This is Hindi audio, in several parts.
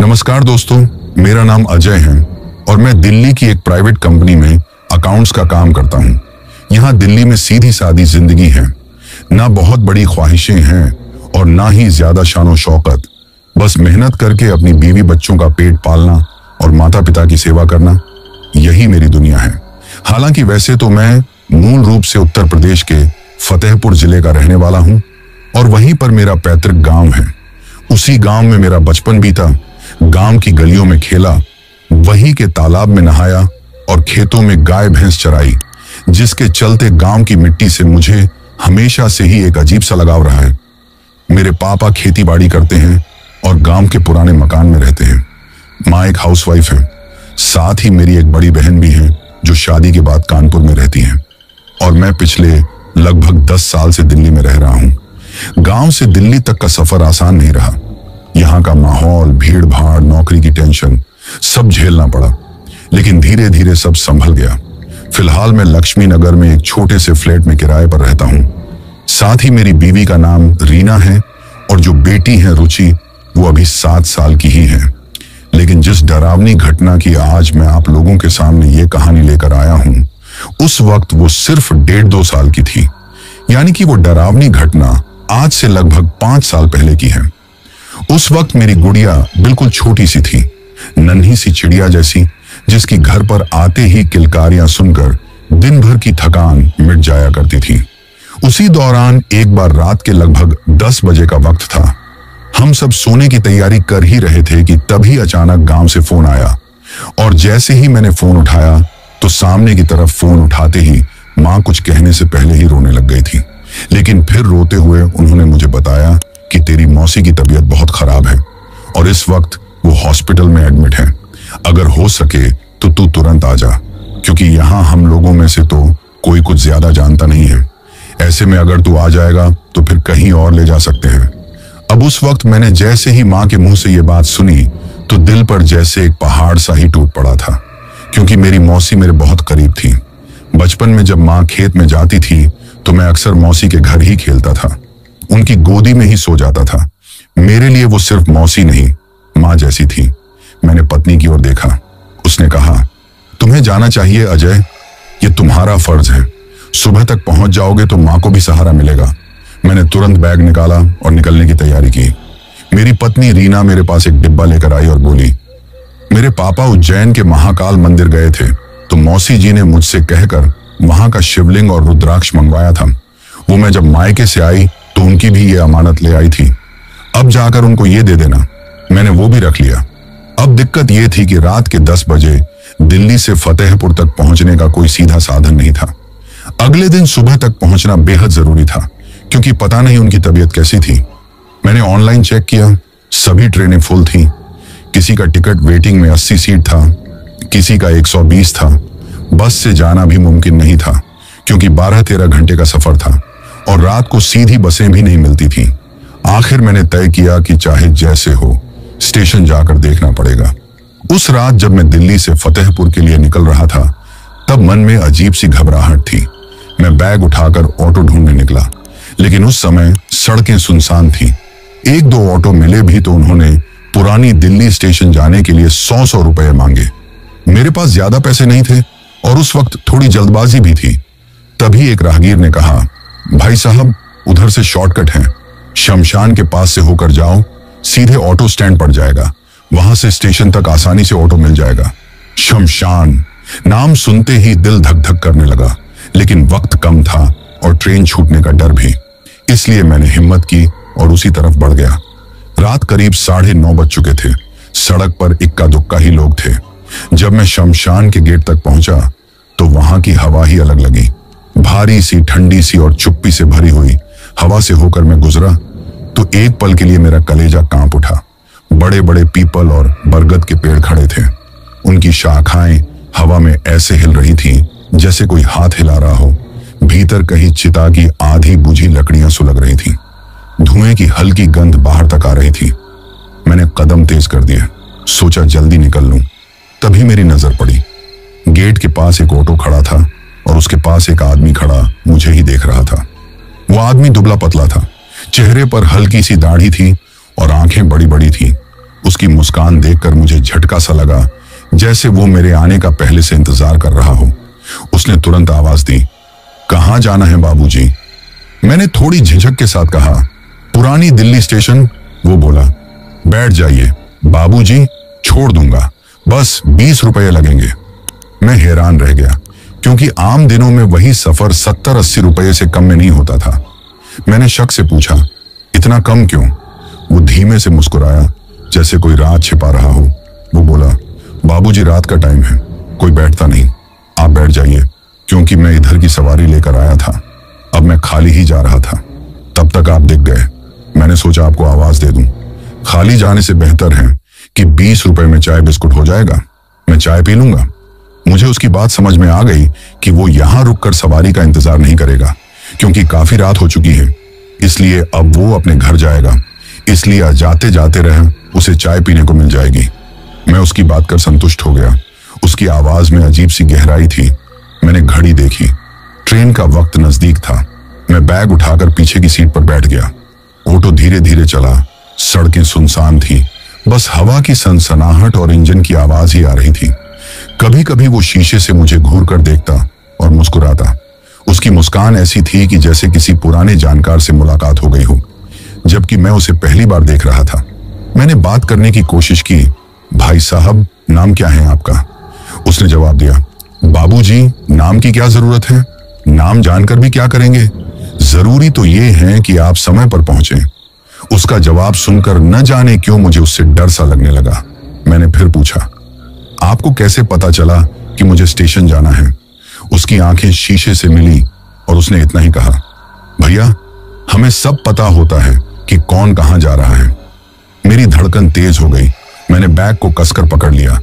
नमस्कार दोस्तों, मेरा नाम अजय है और मैं दिल्ली की एक प्राइवेट कंपनी में अकाउंट्स का काम करता हूं। यहाँ दिल्ली में सीधी सादी जिंदगी है, ना बहुत बड़ी ख्वाहिशें हैं और ना ही ज्यादा शानो शौकत। बस मेहनत करके अपनी बीवी बच्चों का पेट पालना और माता पिता की सेवा करना, यही मेरी दुनिया है। हालांकि वैसे तो मैं मूल रूप से उत्तर प्रदेश के फतेहपुर जिले का रहने वाला हूं और वहीं पर मेरा पैतृक गांव है। उसी गांव में मेरा बचपन बीता, गांव की गलियों में खेला, वहीं के तालाब में नहाया और खेतों में गाय भैंस चराई, जिसके चलते गांव की मिट्टी से मुझे हमेशा से ही एक अजीब सा लगाव रहा है। मेरे पापा खेती बाड़ी करते हैं और गांव के पुराने मकान में रहते हैं। माँ एक हाउसवाइफ है, साथ ही मेरी एक बड़ी बहन भी है जो शादी के बाद कानपुर में रहती है और मैं पिछले लगभग 10 साल से दिल्ली में रह रहा हूं। गांव से दिल्ली तक का सफर आसान नहीं रहा। यहाँ का माहौल, भीड़ भाड़, नौकरी की टेंशन, सब झेलना पड़ा, लेकिन धीरे धीरे सब संभल गया। फिलहाल मैं लक्ष्मी नगर में एक छोटे से फ्लैट में किराए पर रहता हूँ। साथ ही मेरी बीवी का नाम रीना है और जो बेटी है रुचि, वो अभी 7 साल की ही है। लेकिन जिस डरावनी घटना की आज मैं आप लोगों के सामने ये कहानी लेकर आया हूँ, उस वक्त वो सिर्फ 1.5-2 साल की थी। यानी कि वो डरावनी घटना आज से लगभग 5 साल पहले की है। उस वक्त मेरी गुड़िया बिल्कुल छोटी सी थी, नन्ही सी चिड़िया जैसी, जिसकी घर पर आते ही किलकारियां सुनकर दिन भर की थकान मिट जाया करती थी। उसी दौरान एक बार रात के लगभग 10 बजे का वक्त था। हम सब सोने की तैयारी कर ही रहे थे कि तभी अचानक गांव से फोन आया और जैसे ही मैंने फोन उठाया तो सामने की तरफ फोन उठाते ही माँ कुछ कहने से पहले ही रोने लग गई थी। लेकिन फिर रोते हुए उन्होंने मुझे बताया कि तेरी मौसी की तबीयत बहुत खराब है और इस वक्त वो हॉस्पिटल में एडमिट है। अगर हो सके तो तू तुरंत आ जा, क्योंकि यहाँ हम लोगों में से तो कोई कुछ ज्यादा जानता नहीं है। ऐसे में अगर तू आ जाएगा तो फिर कहीं और ले जा सकते हैं। अब उस वक्त मैंने जैसे ही माँ के मुंह से ये बात सुनी तो दिल पर जैसे एक पहाड़ सा ही टूट पड़ा था, क्योंकि मेरी मौसी मेरे बहुत करीब थी। बचपन में जब माँ खेत में जाती थी तो मैं अक्सर मौसी के घर ही खेलता था, उनकी गोदी में ही सो जाता था। मेरे लिए वो सिर्फ मौसी नहीं, माँ जैसी थी। मैंने पत्नी की ओर देखा। उसने कहा, तुम्हें जाना चाहिए अजय, ये तुम्हारा फर्ज है। सुबह तक पहुंच जाओगे तो माँ को भी सहारा मिलेगा। मैंने तुरंत बैग निकाला और निकलने की तैयारी की। मेरी पत्नी रीना मेरे पास एक डिब्बा लेकर आई और बोली, मेरे पापा उज्जैन के महाकाल मंदिर गए थे तो मौसी जी ने मुझसे कहकर वहां का शिवलिंग और रुद्राक्ष मंगवाया था। वो मैं जब मायके से आई तो उनकी भी ये अमानत ले आई थी। अब जाकर उनको ये दे देना। मैंने वो भी रख लिया। अब दिक्कत ये थी कि रात के 10 बजे दिल्ली से फतेहपुर तक पहुंचने का कोई सीधा साधन नहीं था। अगले दिन सुबह तक पहुंचना बेहद जरूरी था, क्योंकि पता नहीं उनकी तबीयत कैसी थी। मैंने ऑनलाइन चेक किया, सभी ट्रेनें फुल थी। किसी का टिकट वेटिंग में 80 सीट था, किसी का 120 था। बस से जाना भी मुमकिन नहीं था, क्योंकि 12-13 घंटे का सफर था और रात को सीधी बसें भी नहीं मिलती थी। आखिर मैंने तय किया कि चाहे जैसे हो, स्टेशन जाकर देखना पड़ेगा। उस रात जब मैं दिल्ली से फतेहपुर के लिए निकल रहा था, तब मन में अजीब सी घबराहट थी। मैं बैग उठाकर ऑटो ढूंढने निकला, लेकिन उस समय सड़कें सुनसान थी। 1-2 ऑटो मिले भी तो उन्होंने पुरानी दिल्ली स्टेशन जाने के लिए 100 रुपए मांगे। मेरे पास ज्यादा पैसे नहीं थे और उस वक्त थोड़ी जल्दबाजी भी थी। तभी एक राहगीर ने कहा, भाई साहब, उधर से शॉर्टकट है, शमशान के पास से होकर जाओ, सीधे ऑटो स्टैंड पड़ जाएगा, वहां से स्टेशन तक आसानी से ऑटो मिल जाएगा। शमशान नाम सुनते ही दिल धक धक करने लगा, लेकिन वक्त कम था और ट्रेन छूटने का डर भी। इसलिए मैंने हिम्मत की और उसी तरफ बढ़ गया। रात करीब 9:30 बज चुके थे। सड़क पर इक्का दुक्का ही लोग थे। जब मैं शमशान के गेट तक पहुंचा तो वहां की हवा ही अलग लगी। भारी सी, ठंडी सी और चुप्पी से भरी हुई हवा से होकर मैं गुजरा तो एक पल के लिए मेरा कलेजा कांप उठा। बड़े बड़े पीपल और बरगद के पेड़ खड़े थे। उनकी शाखाएं हवा में ऐसे हिल रही थी जैसे कोई हाथ हिला रहा हो। भीतर कहीं चिता की आधी बुझी लकड़ियां सुलग रही थी। धुएं की हल्की गंध बाहर तक आ रही थी। मैंने कदम तेज कर दिए, सोचा जल्दी निकल लूं। तभी मेरी नजर पड़ी, गेट के पास एक ऑटो खड़ा था और उसके पास एक आदमी खड़ा मुझे ही देख रहा था। वो आदमी दुबला पतला था, चेहरे पर हल्की सी दाढ़ी थी और आंखें बड़ी बड़ी थी। उसकी मुस्कान देखकर मुझे झटका सा लगा, जैसे वो मेरे आने का पहले से इंतजार कर रहा हो। उसने तुरंत आवाज दी, कहाँ जाना है बाबूजी? मैंने थोड़ी झिझक के साथ कहा, पुरानी दिल्ली स्टेशन। वो बोला, बैठ जाइए बाबूजी, छोड़ दूंगा, बस 20 रुपये लगेंगे। मैं हैरान रह गया, क्योंकि आम दिनों में वही सफर 70-80 रुपये से कम में नहीं होता था। मैंने शक से पूछा, इतना कम क्यों? वो धीमे से मुस्कुराया, जैसे कोई राज छिपा रहा हो। वो बोला, बाबूजी रात का टाइम है, कोई बैठता नहीं, आप बैठ जाइए, क्योंकि मैं इधर की सवारी लेकर आया था। अब मैं खाली ही जा रहा था, तब तक आप दिख गए। मैंने सोचा आपको आवाज दे दूं। खाली जाने से बेहतर है कि 20 रुपए में चाय बिस्कुट हो जाएगा, मैं चाय पी लूंगा। मुझे उसकी बात समझ में आ गई कि वो यहां रुककर सवारी का इंतजार नहीं करेगा, क्योंकि काफी रात हो चुकी है, इसलिए अब वो अपने घर जाएगा, इसलिए जाते जाते रह उसे चाय पीने को मिल जाएगी। मैं उसकी बात कर संतुष्ट हो गया। उसकी आवाज में अजीब सी गहराई थी। मैंने घड़ी देखी, ट्रेन का वक्त नजदीक था। मैं बैग उठाकर पीछे की सीट पर बैठ गया। ऑटो धीरे धीरे चला, सड़कें सुनसान थी, बस हवा की सनसनाहट और इंजन की आवाज ही आ रही थी। कभी कभी वो शीशे से मुझे घूर कर देखता और मुस्कुराता। उसकी मुस्कान ऐसी थी कि जैसे किसी पुराने जानकार से मुलाकात हो गई हो, जबकि मैं उसे पहली बार देख रहा था। मैंने बात करने की कोशिश की, भाई साहब नाम क्या है आपका? उसने जवाब दिया, बाबूजी नाम की क्या जरूरत है, नाम जानकर भी क्या करेंगे, जरूरी तो ये है कि आप समय पर पहुंचे। उसका जवाब सुनकर न जाने क्यों मुझे उससे डर सा लगने लगा। मैंने फिर पूछा, आपको कैसे पता चला कि मुझे स्टेशन जाना है? उसकी आंखें शीशे से मिली और उसने इतना ही कहा, भैया हमें सब पता होता है कि कौन कहां जा रहा है। मेरी धड़कन तेज हो गई। मैंने बैग को कसकर पकड़ लिया।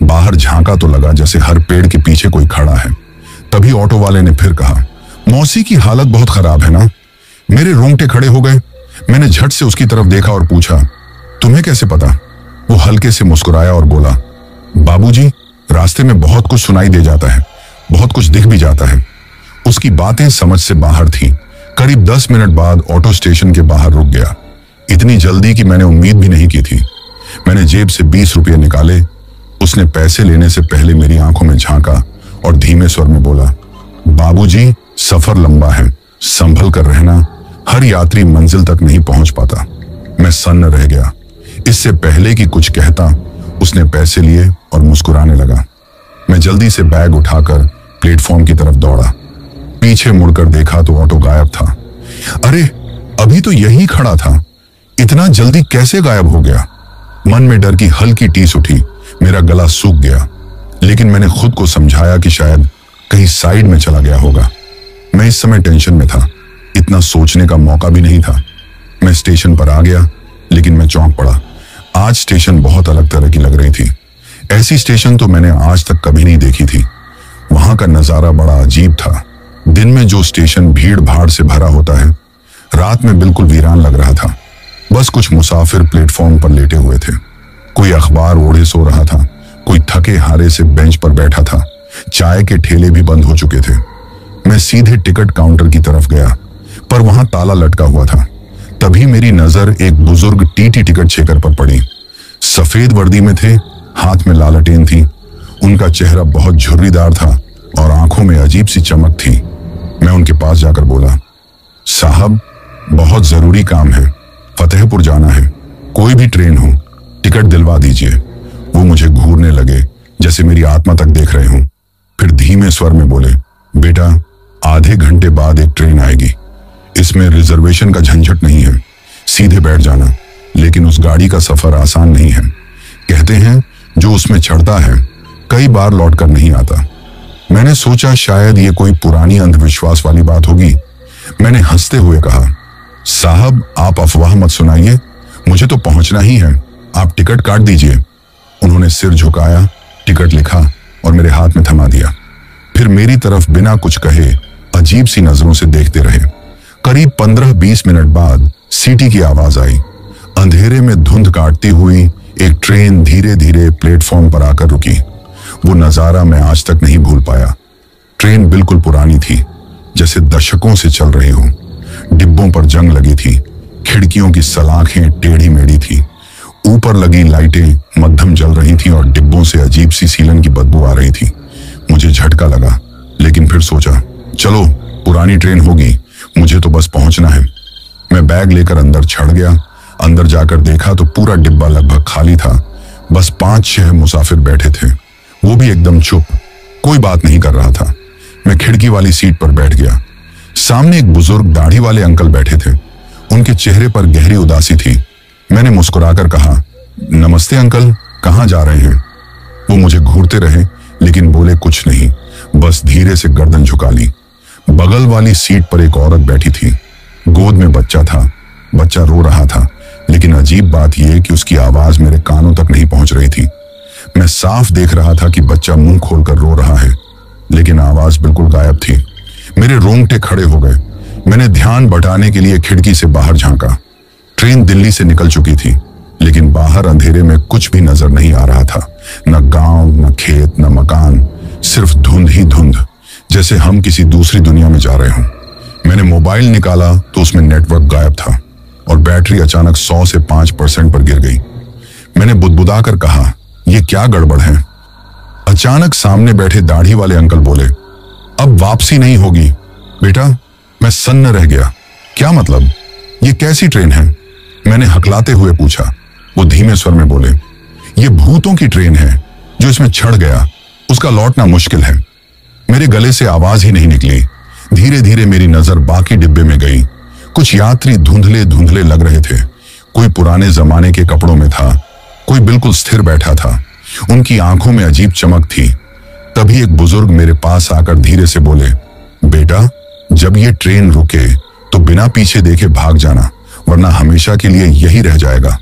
बाहर झांका तो लगा जैसे हर पेड़ के पीछे कोई खड़ा है। तभी ऑटो वाले ने फिर कहा, मौसी की हालत बहुत खराब है ना? मेरे रोंगटे खड़े हो गए। मैंने झट से उसकी तरफ देखा और पूछा, तुम्हें कैसे पता? वो हल्के से मुस्कुराया और बोला, बाबूजी रास्ते में बहुत कुछ सुनाई दे जाता है, बहुत कुछ दिख भी जाता है। उसकी बातें समझ से बाहर थी। करीब 10 मिनट बाद ऑटो स्टेशन के बाहर रुक गया, इतनी जल्दी कि मैंने उम्मीद भी नहीं की थी। मैंने जेब से 20 रुपये निकाले। उसने पैसे लेने से पहले मेरी आंखों में झांका और धीमे स्वर में बोला, बाबूजी सफर लंबा है, संभल कर रहना, हर यात्री मंजिल तक नहीं पहुंच पाता। मैं सन्न रह गया। इससे पहले कि कुछ कहता, उसने पैसे लिए और मुस्कुराने लगा। मैं जल्दी से बैग उठाकर प्लेटफॉर्म की तरफ दौड़ा। पीछे मुड़कर देखा तो ऑटो गायब था। अरे अभी तो यही खड़ा था, इतना जल्दी कैसे गायब हो गया? मन में डर की हल्की टीस उठी। मेरा गला सूख गया, लेकिन मैंने खुद को समझाया कि शायद कहीं साइड में चला गया होगा। मैं इस समय टेंशन में था, इतना सोचने का मौका भी नहीं था। मैं स्टेशन पर आ गया, लेकिन मैं चौंक पड़ा। आज स्टेशन बहुत अलग तरह की लग रही थी। ऐसी स्टेशन तो मैंने आज तक कभी नहीं देखी थी। वहां का नजारा बड़ा अजीब था। दिन में जो स्टेशन भीड़ भाड़ से भरा होता है, रात में बिल्कुल वीरान लग रहा था। बस कुछ मुसाफिर प्लेटफॉर्म पर लेटे हुए थे। कोई अखबार ओढ़े सो रहा था, कोई थके हारे से बेंच पर बैठा था। चाय के ठेले भी बंद हो चुके थे। मैं सीधे टिकट काउंटर की तरफ गया, पर वहां ताला लटका हुआ था। तभी मेरी नजर एक बुजुर्ग टीटी टिकट चेकर पर पड़ी। सफेद वर्दी में थे, हाथ में लालटेन थी। उनका चेहरा बहुत झुर्रीदार था और आंखों में अजीब सी चमक थी। मैं उनके पास जाकर बोला, साहब बहुत जरूरी काम है, फतेहपुर जाना है, कोई भी ट्रेन हो, टिकट दिलवा दीजिए। वो मुझे घूरने लगे, जैसे मेरी आत्मा तक देख रहे हों। फिर धीमे स्वर में बोले, बेटा आधे घंटे बाद एक ट्रेन आएगी, इसमें रिजर्वेशन का झंझट नहीं है, सीधे बैठ जाना। लेकिन उस गाड़ी का सफर आसान नहीं है। कहते हैं जो उसमें चढ़ता है कई बार लौट कर नहीं आता। मैंने सोचा शायद ये कोई पुरानी अंधविश्वास वाली बात होगी। मैंने हंसते हुए कहा, साहब आप अफवाह मत सुनाइए, मुझे तो पहुंचना ही है, आप टिकट काट दीजिए। उन्होंने सिर झुकाया, टिकट लिखा और मेरे हाथ में थमा दिया। फिर मेरी तरफ बिना कुछ कहे अजीब सी नजरों से देखते रहे। करीब 15-20 मिनट बाद सीटी की आवाज आई। अंधेरे में धुंध काटती हुई एक ट्रेन धीरे धीरे प्लेटफॉर्म पर आकर रुकी। वो नजारा मैं आज तक नहीं भूल पाया। ट्रेन बिल्कुल पुरानी थी, जैसे दशकों से चल रही हो। डिब्बों पर जंग लगी थी, खिड़कियों की सलाखें टेढ़ी मेढ़ी थी। ऊपर लगी लाइटें मध्यम जल रही थीं और डिब्बों से अजीब सी सीलन की बदबू आ रही थी। मुझे झटका लगा, लेकिन फिर सोचा, चलो पुरानी ट्रेन होगी, मुझे तो बस पहुंचना है। मैं बैग लेकर अंदर चढ़ गया। अंदर जाकर देखा तो पूरा डिब्बा लगभग खाली था। बस 5-6 मुसाफिर बैठे थे, वो भी एकदम चुप, कोई बात नहीं कर रहा था। मैं खिड़की वाली सीट पर बैठ गया। सामने एक बुजुर्ग दाढ़ी वाले अंकल बैठे थे। उनके चेहरे पर गहरी उदासी थी। मैंने मुस्कुराकर कहा, नमस्ते अंकल, कहाँ जा रहे हैं? वो मुझे घूरते रहे, लेकिन बोले कुछ नहीं, बस धीरे से गर्दन झुका ली। बगल वाली सीट पर एक औरत बैठी थी। गोद में बच्चा था। बच्चा रो रहा था, लेकिन अजीब बात यह कि उसकी आवाज मेरे कानों तक नहीं पहुंच रही थी। मैं साफ देख रहा था कि बच्चा मुंह खोलकर रो रहा है, लेकिन आवाज बिल्कुल गायब थी। मेरे रोंगटे खड़े हो गए। मैंने ध्यान बटाने के लिए खिड़की से बाहर झांका। ट्रेन दिल्ली से निकल चुकी थी, लेकिन बाहर अंधेरे में कुछ भी नजर नहीं आ रहा था। न गांव, न खेत, न मकान, सिर्फ धुंध ही धुंध, जैसे हम किसी दूसरी दुनिया में जा रहे हों। मैंने मोबाइल निकाला तो उसमें नेटवर्क गायब था और बैटरी अचानक 100 से 5% पर गिर गई। मैंने बुदबुदाकर कहा, यह क्या गड़बड़ है? अचानक सामने बैठे दाढ़ी वाले अंकल बोले, अब वापसी नहीं होगी बेटा। मैं सन्न रह गया। क्या मतलब? ये कैसी ट्रेन है? मैंने हकलाते हुए पूछा। वो धीमे स्वर में बोले, ये भूतों की ट्रेन है। जो इसमें चढ़ गया उसका लौटना मुश्किल है। मेरे गले से आवाज ही नहीं निकली। धीरे धीरे मेरी नजर बाकी डिब्बे में गई। कुछ यात्री धुंधले धुंधले लग रहे थे। कोई पुराने जमाने के कपड़ों में था, कोई बिल्कुल स्थिर बैठा था। उनकी आंखों में अजीब चमक थी। तभी एक बुजुर्ग मेरे पास आकर धीरे से बोले, बेटा, जब ये ट्रेन रुके तो बिना पीछे देखे भाग जाना, वरना हमेशा के लिए यही रह जाएगा।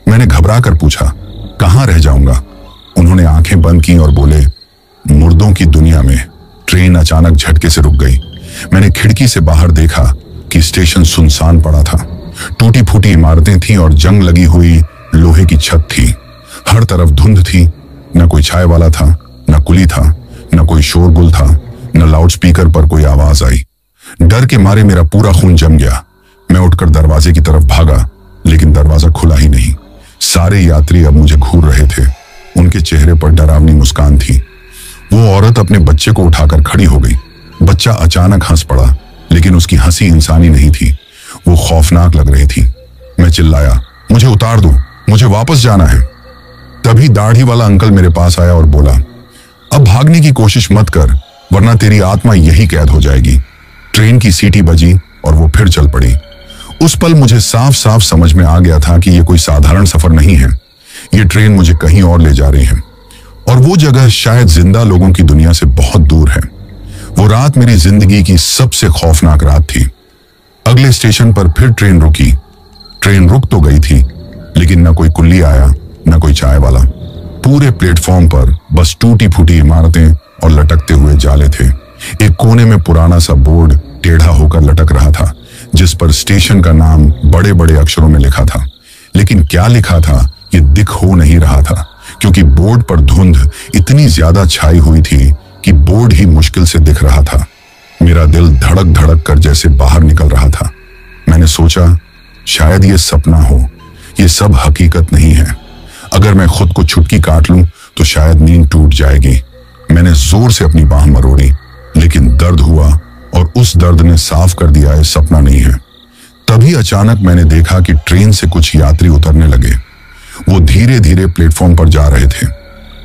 मैंने घबरा कर पूछा, कहाँ रह जाऊंगा? उन्होंने आंखें बंद की और बोले, मुर्दों की दुनिया में। ट्रेन अचानक झटके से रुक गई। मैंने खिड़की से बाहर देखा कि स्टेशन सुनसान पड़ा था। टूटी फूटी इमारतें थीं और जंग लगी हुई लोहे की छत थी। हर तरफ धुंध थी। न कोई चाय वाला था, न कुली था, न कोई शोरगुल था, न लाउडस्पीकर पर कोई आवाज आई। डर के मारे मेरा पूरा खून जम गया। मैं उठकर दरवाजे की तरफ भागा, लेकिन दरवाजा खुला ही नहीं। सारे यात्री अब मुझे घूर रहे थे। उनके चेहरे पर डरावनी मुस्कान थी। वो औरत अपने बच्चे को उठाकर खड़ी हो गई। बच्चा अचानक हंस पड़ा, लेकिन उसकी हंसी इंसानी नहीं थी, वो खौफनाक लग रही थी। मैं चिल्लाया, मुझे उतार दो, मुझे वापस जाना है। तभी दाढ़ी वाला अंकल मेरे पास आया और बोला, अब भागने की कोशिश मत कर, वरना तेरी आत्मा यही कैद हो जाएगी। ट्रेन की सीटी बजी और वो फिर चल पड़ी। उस पल मुझे साफ साफ समझ में आ गया था कि ये कोई साधारण सफर नहीं है। ये ट्रेन मुझे कहीं और ले जा रही है, और वो जगह शायद जिंदा लोगों की दुनिया से बहुत दूर है। वो रात मेरी जिंदगी की सबसे खौफनाक रात थी। अगले स्टेशन पर फिर ट्रेन रुकी। ट्रेन रुक तो गई थी, लेकिन न कोई कुल्ली आया, न कोई चाय वाला। पूरे प्लेटफॉर्म पर बस टूटी फूटी इमारतें और लटकते हुए जाले थे। एक कोने में पुराना सा बोर्ड टेढ़ा होकर लटक रहा था, जिस पर स्टेशन का नाम बड़े बड़े अक्षरों में लिखा था। लेकिन क्या लिखा था ये दिख हो नहीं रहा था, क्योंकि बोर्ड पर धुंध इतनी ज्यादा छाई हुई थी कि बोर्ड ही मुश्किल से दिख रहा था। मेरा दिल धड़क धड़क कर जैसे बाहर निकल रहा था। मैंने सोचा, शायद ये सपना हो, ये सब हकीकत नहीं है। अगर मैं खुद को छुटकी काट लूं तो शायद नींद टूट जाएगी। मैंने जोर से अपनी बांह मरोड़ी, लेकिन दर्द हुआ और उस दर्द ने साफ कर दिया ये सपना नहीं है। तभी अचानक मैंने देखा कि ट्रेन से कुछ यात्री उतरने लगे। वो धीरे धीरे प्लेटफॉर्म पर जा रहे थे,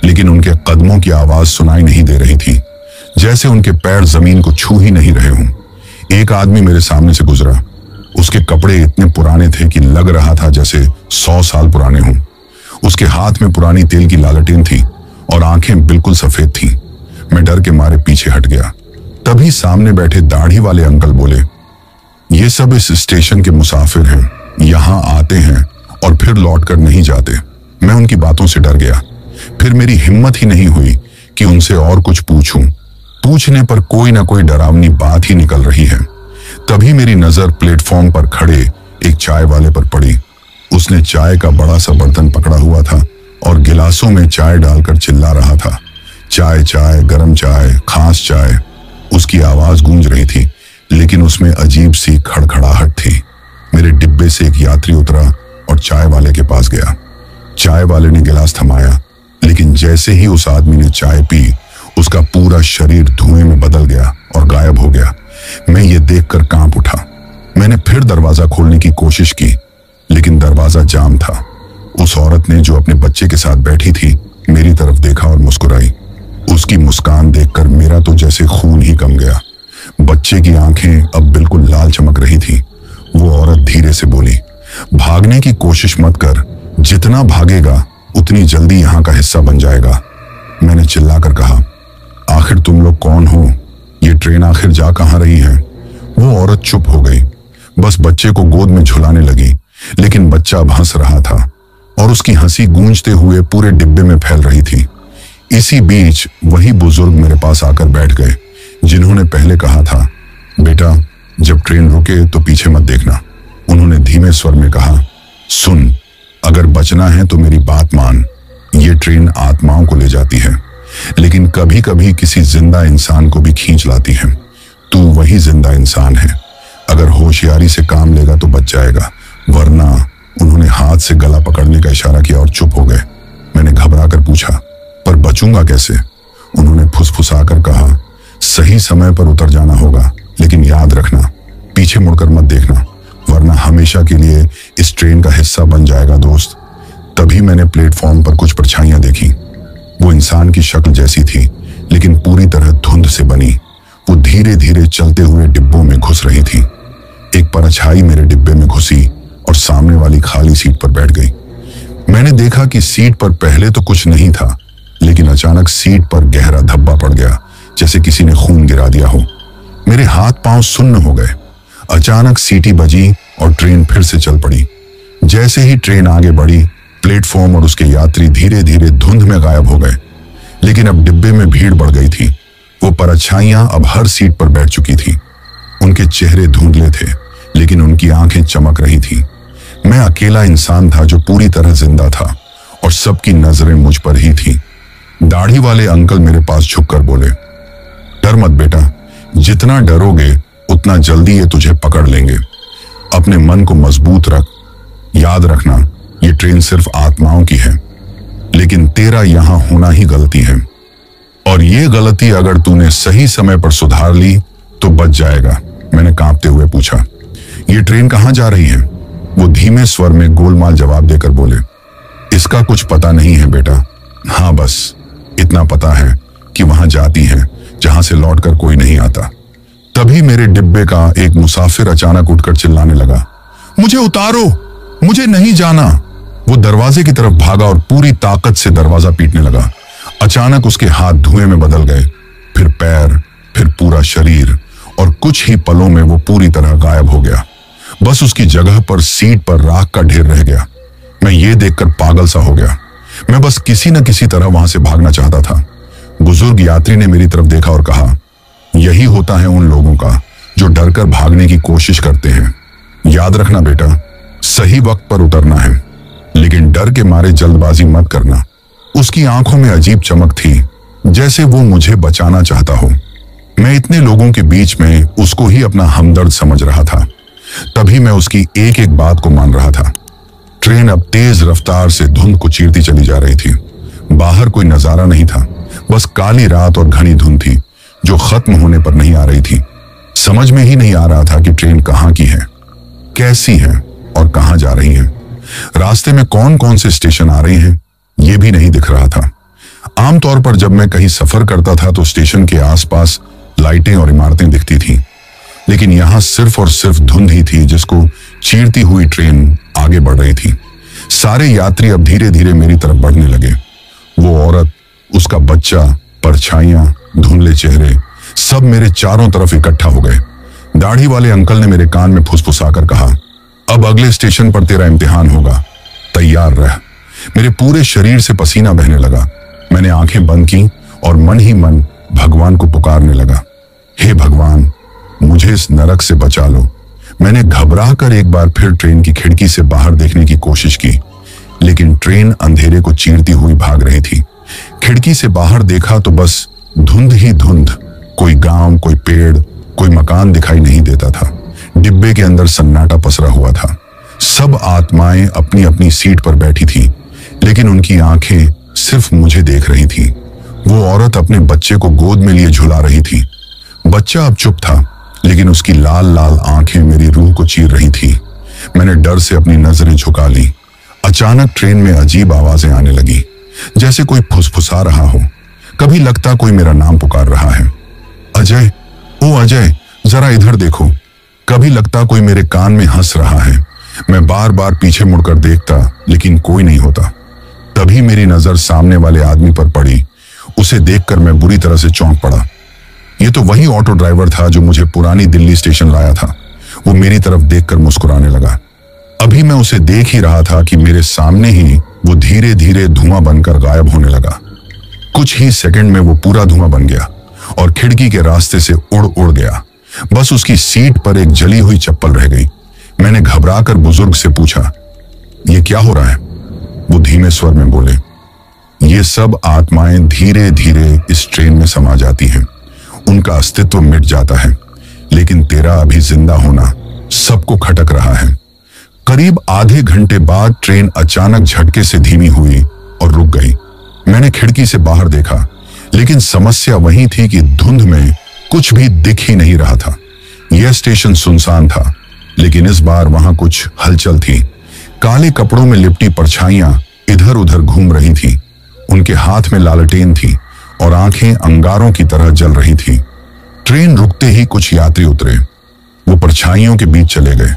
लेकिन उनके कदमों की आवाज सुनाई नहीं दे रही थी, जैसे उनके पैर जमीन को छू ही नहीं रहे हों। एक आदमी मेरे सामने से गुजरा। उसके कपड़े इतने पुराने थे कि लग रहा था जैसे 100 साल पुराने हों। उसके हाथ में पुरानी तेल की लालटेन थी और आंखें बिल्कुल सफेद थीं। मैं डर के मारे पीछे हट गया। तभी सामने बैठे दाढ़ी वाले अंकल बोले, ये सब इस स्टेशन के मुसाफिर हैं, यहाँ आते हैं और फिर लौट कर नहीं जाते। मैं उनकी बातों से डर गया। फिर मेरी हिम्मत ही नहीं हुई कि उनसे और कुछ पूछूं। पूछने पर कोई ना कोई डरावनी बात ही निकल रही है। तभी मेरी नजर प्लेटफॉर्म पर खड़े एक चाय वाले पर पड़ी। उसने चाय का बड़ा सा बर्तन पकड़ा हुआ था और गिलासों में चाय डालकर चिल्ला रहा था, चाय चाय, गरम चाय, खास चाय। उसकी आवाज गूंज रही थी, लेकिन उसमें अजीब सी खड़खड़ाहट थी। मेरे डिब्बे से एक यात्री उतरा और चाय वाले के पास गया। चाय वाले ने गिलास थमाया, लेकिन जैसे ही उस आदमी ने चाय पी, उसका पूरा शरीर धुएं में बदल गया और गायब हो गया। मैं ये देखकर कांप उठा। मैंने फिर दरवाजा खोलने की कोशिश की, लेकिन दरवाजा जाम था। उस औरत ने, जो अपने बच्चे के साथ बैठी थी, मेरी तरफ देखा और मुस्कुराई। उसकी मुस्कान देखकर मेरा तो जैसे खून ही कम गया। बच्चे की आंखें अब बिल्कुल लाल चमक रही थी। वो औरत धीरे से बोली, भागने की कोशिश मत कर, जितना भागेगा उतनी जल्दी यहाँ का हिस्सा बन जाएगा। मैंने चिल्लाकर कहा, आखिर तुम लोग कौन हो? ये ट्रेन आखिर जा कहाँ रही है? वो औरत चुप हो गई, बस बच्चे को गोद में झुलाने लगी। लेकिन बच्चा अब हंस रहा था और उसकी हंसी गूंजते हुए पूरे डिब्बे में फैल रही थी। इसी बीच वही बुजुर्ग मेरे पास आकर बैठ गए, जिन्होंने पहले कहा था, बेटा जब ट्रेन रुके तो पीछे मत देखना। उन्होंने धीमे स्वर में कहा, सुन, अगर बचना है तो मेरी बात मान। ये ट्रेन आत्माओं को ले जाती है, लेकिन कभी कभी किसी जिंदा इंसान को भी खींच लाती है। तू वही जिंदा इंसान है। अगर होशियारी से काम लेगा तो बच जाएगा, वरना। उन्होंने हाथ से गला पकड़ने का इशारा किया और चुप हो गए। मैंने घबरा कर पूछा, पर बचूंगा कैसे? उन्होंने फुसफुसाकर कहा, सही समय पर उतर जाना होगा, लेकिन याद रखना, पीछे मुड़कर मत देखना, वरना हमेशा के लिए इस ट्रेन का हिस्सा बन जाएगा दोस्त। तभी मैंने प्लेटफॉर्म पर कुछ परछाइयां देखी। वो इंसान की शक्ल जैसी थी, लेकिन पूरी तरह धुंध से बनी। वो धीरे धीरे चलते हुए डिब्बों में घुस रही थी। एक परछाई मेरे डिब्बे में घुसी और सामने वाली खाली सीट पर बैठ गई। मैंने देखा कि सीट पर पहले तो कुछ नहीं था, लेकिन अचानक सीट पर गहरा धब्बा पड़ गया, जैसे किसी ने खून गिरा दिया हो। मेरे हाथ पांव सुन्न हो गए। अचानक सीटी बजी और ट्रेन फिर से चल पड़ी। जैसे ही ट्रेन आगे बढ़ी, प्लेटफॉर्म और उसके यात्री धीरे धीरे धुंध में गायब हो गए। लेकिन अब डिब्बे में भीड़ बढ़ गई थी। वो परछाइयां अब हर सीट पर बैठ चुकी थी। उनके चेहरे धुंधले थे, लेकिन उनकी आंखें चमक रही थी। मैं अकेला इंसान था जो पूरी तरह जिंदा था, और सबकी नजरें मुझ पर ही थी। दाढ़ी वाले अंकल मेरे पास झुककर बोले, डर मत बेटा, जितना डरोगे उतना जल्दी ये तुझे पकड़ लेंगे। अपने मन को मजबूत रख। याद रखना, ये ट्रेन सिर्फ आत्माओं की है, लेकिन तेरा यहां होना ही गलती है, और ये गलती अगर तूने सही समय पर सुधार ली तो बच जाएगा। मैंने कांपते हुए पूछा, ये ट्रेन कहां जा रही है? वो धीमे स्वर में गोलमाल जवाब देकर बोले, इसका कुछ पता नहीं है बेटा। हाँ, बस इतना पता है कि वहां जाती है जहां से लौटकर कोई नहीं आता। तभी मेरे डिब्बे का एक मुसाफिर अचानक उठकर चिल्लाने लगा, मुझे उतारो, मुझे नहीं जाना। वो दरवाजे की तरफ भागा और पूरी ताकत से दरवाजा पीटने लगा। अचानक उसके हाथ धुएं में बदल गए, फिर पैर, फिर पूरा शरीर, और कुछ ही पलों में वो पूरी तरह गायब हो गया। बस उसकी जगह पर सीट पर राख का ढेर रह गया। मैं ये देखकर पागल सा हो गया। मैं बस किसी न किसी तरह वहां से भागना चाहता था। बुजुर्ग यात्री ने मेरी तरफ देखा और कहा, यही होता है उन लोगों का जो डरकर भागने की कोशिश करते हैं। याद रखना बेटा, सही वक्त पर उतरना है, लेकिन डर के मारे जल्दबाजी मत करना। उसकी आंखों में अजीब चमक थी, जैसे वो मुझे बचाना चाहता हो। मैं इतने लोगों के बीच में उसको ही अपना हमदर्द समझ रहा था। तभी मैं उसकी एक एक बात को मान रहा था। ट्रेन अब तेज रफ्तार से धुंध को चीरती चली जा रही थी। बाहर कोई नजारा नहीं था, बस काली रात और घनी धुंध थी जो खत्म होने पर नहीं आ रही थी। समझ में ही नहीं आ रहा था कि ट्रेन कहाँ की है, कैसी है और कहाँ जा रही है। रास्ते में कौन कौन से स्टेशन आ रहे हैं ये भी नहीं दिख रहा था। आमतौर पर जब मैं कहीं सफर करता था तो स्टेशन के आसपास लाइटें और इमारतें दिखती थीं, लेकिन यहां सिर्फ और सिर्फ धुंध ही थी जिसको चीरती हुई ट्रेन आगे बढ़ रही थी। सारे यात्री अब धीरे धीरे मेरी तरफ बढ़ने लगे। वो औरत, उसका बच्चा, परछाइयां, धुंधले चेहरे, सब मेरे चारों तरफ इकट्ठा हो गए। दाढ़ी वाले अंकल ने मेरे कान में फुसफुसाकर कहा, अब अगले स्टेशन पर तेरा इम्तिहान होगा, तैयार रह। मेरे पूरे शरीर से पसीना बहने लगा। मैंने आंखें बंद की और मन ही मन भगवान को पुकारने लगा, हे भगवान, मुझे इस नरक से बचा लो। मैंने घबरा कर एक बार फिर ट्रेन की खिड़की से बाहर देखने की कोशिश की, लेकिन ट्रेन अंधेरे को चीरती हुई भाग रही थी। खिड़की से बाहर देखा तो बस धुंध ही धुंध। कोई गांव, कोई पेड़, कोई मकान दिखाई नहीं देता था। डिब्बे के अंदर सन्नाटा पसरा हुआ था। सब आत्माएं अपनी अपनी सीट पर बैठी थी, लेकिन उनकी आंखें सिर्फ मुझे देख रही थी। वो औरत अपने बच्चे को गोद में लिए झुला रही थी। बच्चा अब चुप था, लेकिन उसकी लाल लाल आंखें मेरी रूह को चीर रही थी। मैंने डर से अपनी नजरें झुका ली। अचानक ट्रेन में अजीब आवाजें आने लगी, जैसे कोई फुसफुसा रहा हो। कभी लगता कोई मेरा नाम पुकार रहा है, अजय, ओ अजय, जरा इधर देखो। कभी लगता कोई मेरे कान में हंस रहा है। मैं बार बार पीछे मुड़कर देखता, लेकिन कोई नहीं होता। तभी मेरी नजर सामने वाले आदमी पर पड़ी। उसे देखकर मैं बुरी तरह से चौंक पड़ा। ये तो वही ऑटो ड्राइवर था जो मुझे पुरानी दिल्ली स्टेशन लाया था। वो मेरी तरफ देखकर मुस्कुराने लगा। अभी मैं उसे देख ही रहा था कि मेरे सामने ही वो धीरे धीरे धुआं बनकर गायब होने लगा। कुछ ही सेकंड में वो पूरा धुआं बन गया और खिड़की के रास्ते से उड़ गया। बस उसकी सीट पर एक जली हुई चप्पल रह गई। मैंने घबराकर बुजुर्ग से पूछा, ये क्या हो रहा है? वो धीमे स्वर में बोले, ये सब आत्माएं धीरे धीरे इस ट्रेन में समा जाती हैं। उनका अस्तित्व मिट जाता है, लेकिन तेरा अभी जिंदा होना सबको खटक रहा है। करीब आधे घंटे बाद ट्रेन अचानक झटके से धीमी हुई और रुक गई। मैंने खिड़की से बाहर देखा, लेकिन समस्या वही थी कि धुंध में कुछ भी दिख ही नहीं रहा था। यह स्टेशन सुनसान था, लेकिन इस बार वहां कुछ हलचल थी। काले कपड़ों में लिपटी परछाइयां इधर उधर घूम रही थी। उनके हाथ में लालटेन थी और आंखें अंगारों की तरह जल रही थी। ट्रेन रुकते ही कुछ यात्री उतरे। वो परछाइयों के बीच चले गए।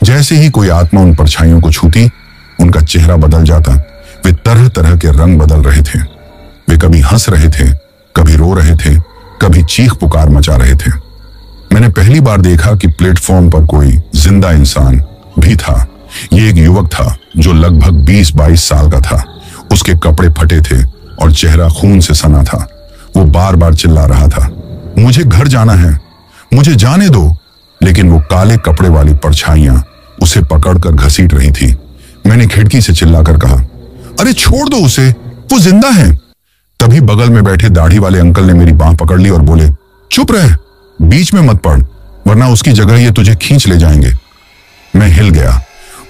जैसे ही कोई आत्मा उन परछाइयों को छूती, उनका चेहरा बदल जाता। वे तरह तरह के रंग बदल रहे थे। वे कभी हंस रहे थे, कभी रो रहे थे, कभी चीख पुकार मचा रहे थे। मैंने पहली बार देखा कि प्लेटफॉर्म पर कोई जिंदा इंसान भी था। ये एक युवक था जो लगभग 20-22 साल का था। उसके कपड़े फटे थे और चेहरा खून से सना था। वो बार बार चिल्ला रहा था, मुझे घर जाना है, मुझे जाने दो। लेकिन वो काले कपड़े वाली परछाइयां उसे पकड़कर घसीट रही थी। मैंने खिड़की से चिल्लाकर कहा, अरे छोड़ दो उसे, वो जिंदा है। तभी बगल में बैठे दाढ़ी वाले अंकल ने मेरी बांह पकड़ ली और बोले, चुप रह, बीच में मत पड़, वरना उसकी जगह ये तुझे खींच ले जाएंगे। मैं हिल गया।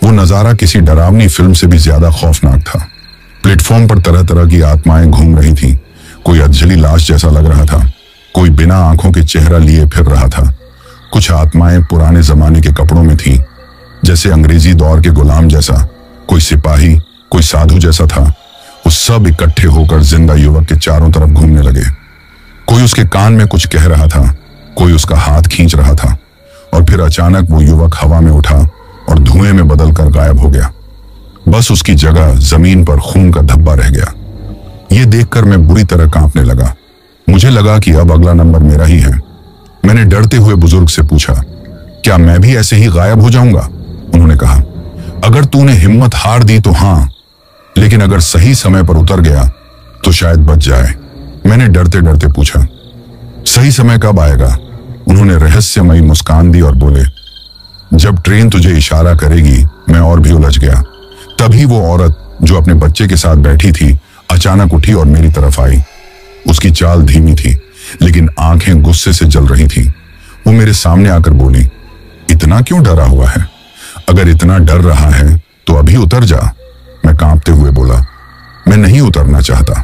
वो नजारा किसी डरावनी फिल्म से भी ज्यादा खौफनाक था। प्लेटफॉर्म पर तरह तरह की आत्माएं घूम रही थीं। कोई अधजली लाश जैसा लग रहा था, कोई बिना आंखों के चेहरा लिए फिर रहा था। कुछ आत्माएं पुराने जमाने के कपड़ों में थीं, जैसे अंग्रेजी दौर के गुलाम जैसा। कोई सिपाही, कोई साधु जैसा था। वो सब इकट्ठे होकर जिंदा युवक के चारों तरफ घूमने लगे। कोई उसके कान में कुछ कह रहा था, कोई उसका हाथ खींच रहा था, और फिर अचानक वो युवक हवा में उठा और धुएं में बदलकर गायब हो गया। बस उसकी जगह जमीन पर खून का धब्बा रह गया। ये देखकर मैं बुरी तरह कांपने लगा। मुझे लगा कि अब अगला नंबर मेरा ही है। मैंने डरते हुए बुजुर्ग से पूछा, क्या मैं भी ऐसे ही गायब हो जाऊंगा? उन्होंने कहा, अगर तूने हिम्मत हार दी तो हाँ, लेकिन अगर सही समय पर उतर गया तो शायद बच जाए। मैंने डरते डरते पूछा, सही समय कब आएगा? उन्होंने रहस्यमयी मुस्कान दी और बोले, जब ट्रेन तुझे इशारा करेगी। मैं और भी उलझ गया। तभी वो औरत जो अपने बच्चे के साथ बैठी थी अचानक उठी और मेरी तरफ आई। उसकी चाल धीमी थी, लेकिन आंखें गुस्से से जल रही थी। वो मेरे सामने आकर बोली, इतना क्यों डरा हुआ है? अगर इतना डर रहा है तो अभी उतर जा। मैं कांपते हुए बोला, मैं नहीं उतरना चाहता।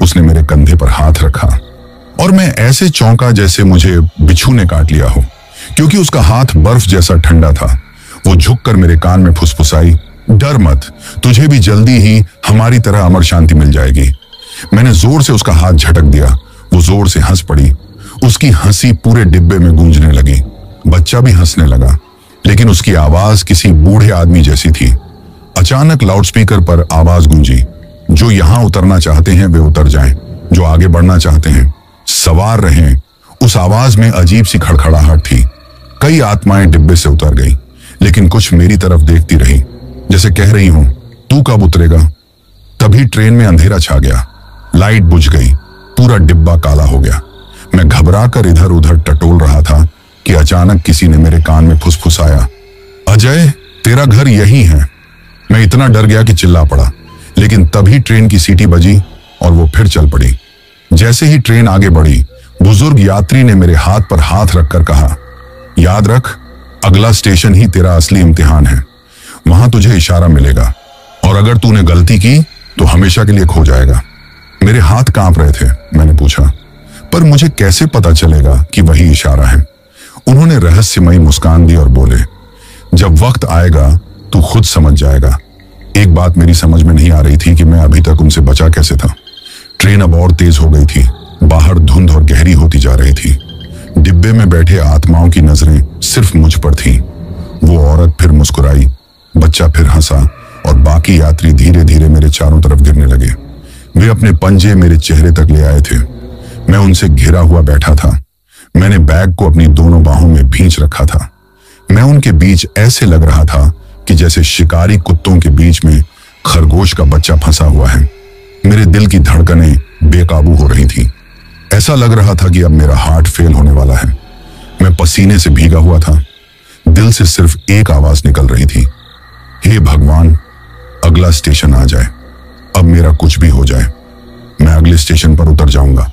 उसने मेरे कंधे पर हाथ रखा और मैं ऐसे चौंका जैसे मुझे बिच्छू ने काट लिया हो, क्योंकि उसका हाथ बर्फ जैसा ठंडा था। वो झुककर मेरे कान में फुसफुसाई, डर मत, तुझे भी जल्दी ही हमारी तरह अमर शांति मिल जाएगी। मैंने जोर से उसका हाथ झटक दिया। वो जोर से हंस पड़ी। उसकी हंसी पूरे डिब्बे में गूंजने लगी। बच्चा भी हंसने लगा, लेकिन उसकी आवाज किसी बूढ़े आदमी जैसी थी। अचानक लाउडस्पीकर पर आवाज गूंजी, जो यहां उतरना चाहते हैं वे उतर जाएं, जो आगे बढ़ना चाहते हैं सवार रहें। उस आवाज में अजीब सी खड़खड़ाहट थी। कई आत्माएं डिब्बे से उतर गई, लेकिन कुछ मेरी तरफ देखती रही, जैसे कह रही हूं, तू कब उतरेगा? तभी ट्रेन में अंधेरा छा गया। लाइट बुझ गई। पूरा डिब्बा काला हो गया। मैं घबराकर इधर उधर टटोल रहा था कि अचानक किसी ने मेरे कान में फुसफुसाया, अजय, तेरा घर यही है। मैं इतना डर गया कि चिल्ला पड़ा, लेकिन तभी ट्रेन की सीटी बजी और वो फिर चल पड़ी। जैसे ही ट्रेन आगे बढ़ी, बुजुर्ग यात्री ने मेरे हाथ पर हाथ रखकर कहा, याद रख, अगला स्टेशन ही तेरा असली इम्तिहान है। वहां तुझे इशारा मिलेगा, और अगर तूने गलती की तो हमेशा के लिए खो जाएगा। मेरे हाथ कांप रहे थे। मैंने पूछा, पर मुझे कैसे पता चलेगा कि वही इशारा है? उन्होंने रहस्यमयी मुस्कान दी और बोले, जब वक्त आएगा तू खुद समझ जाएगा। एक बात मेरी समझ में नहीं आ रही थी कि मैं अभी तक उनसे बचा कैसे था। ट्रेन अब और तेज हो गई थी। बाहर धुंध और गहरी होती जा रही थी। डिब्बे में बैठे आत्माओं की नजरें सिर्फ मुझ पर थीं। वो औरत फिर मुस्कुराई, बच्चा फिर हंसा और बाकी यात्री धीरे धीरे मेरे चारों तरफ गिरने लगे। वे अपने पंजे मेरे चेहरे तक ले आए थे। मैं उनसे घिरा हुआ बैठा था। मैंने बैग को अपनी दोनों बाहों में भींच रखा था। मैं उनके बीच ऐसे लग रहा था कि जैसे शिकारी कुत्तों के बीच में खरगोश का बच्चा फंसा हुआ है। मेरे दिल की धड़कनें बेकाबू हो रही थी। ऐसा लग रहा था कि अब मेरा हार्ट फेल होने वाला है। मैं पसीने से भीगा हुआ था। दिल से सिर्फ एक आवाज निकल रही थी, हे भगवान, अगला स्टेशन आ जाए। अब मेरा कुछ भी हो जाए, मैं अगले स्टेशन पर उतर जाऊंगा।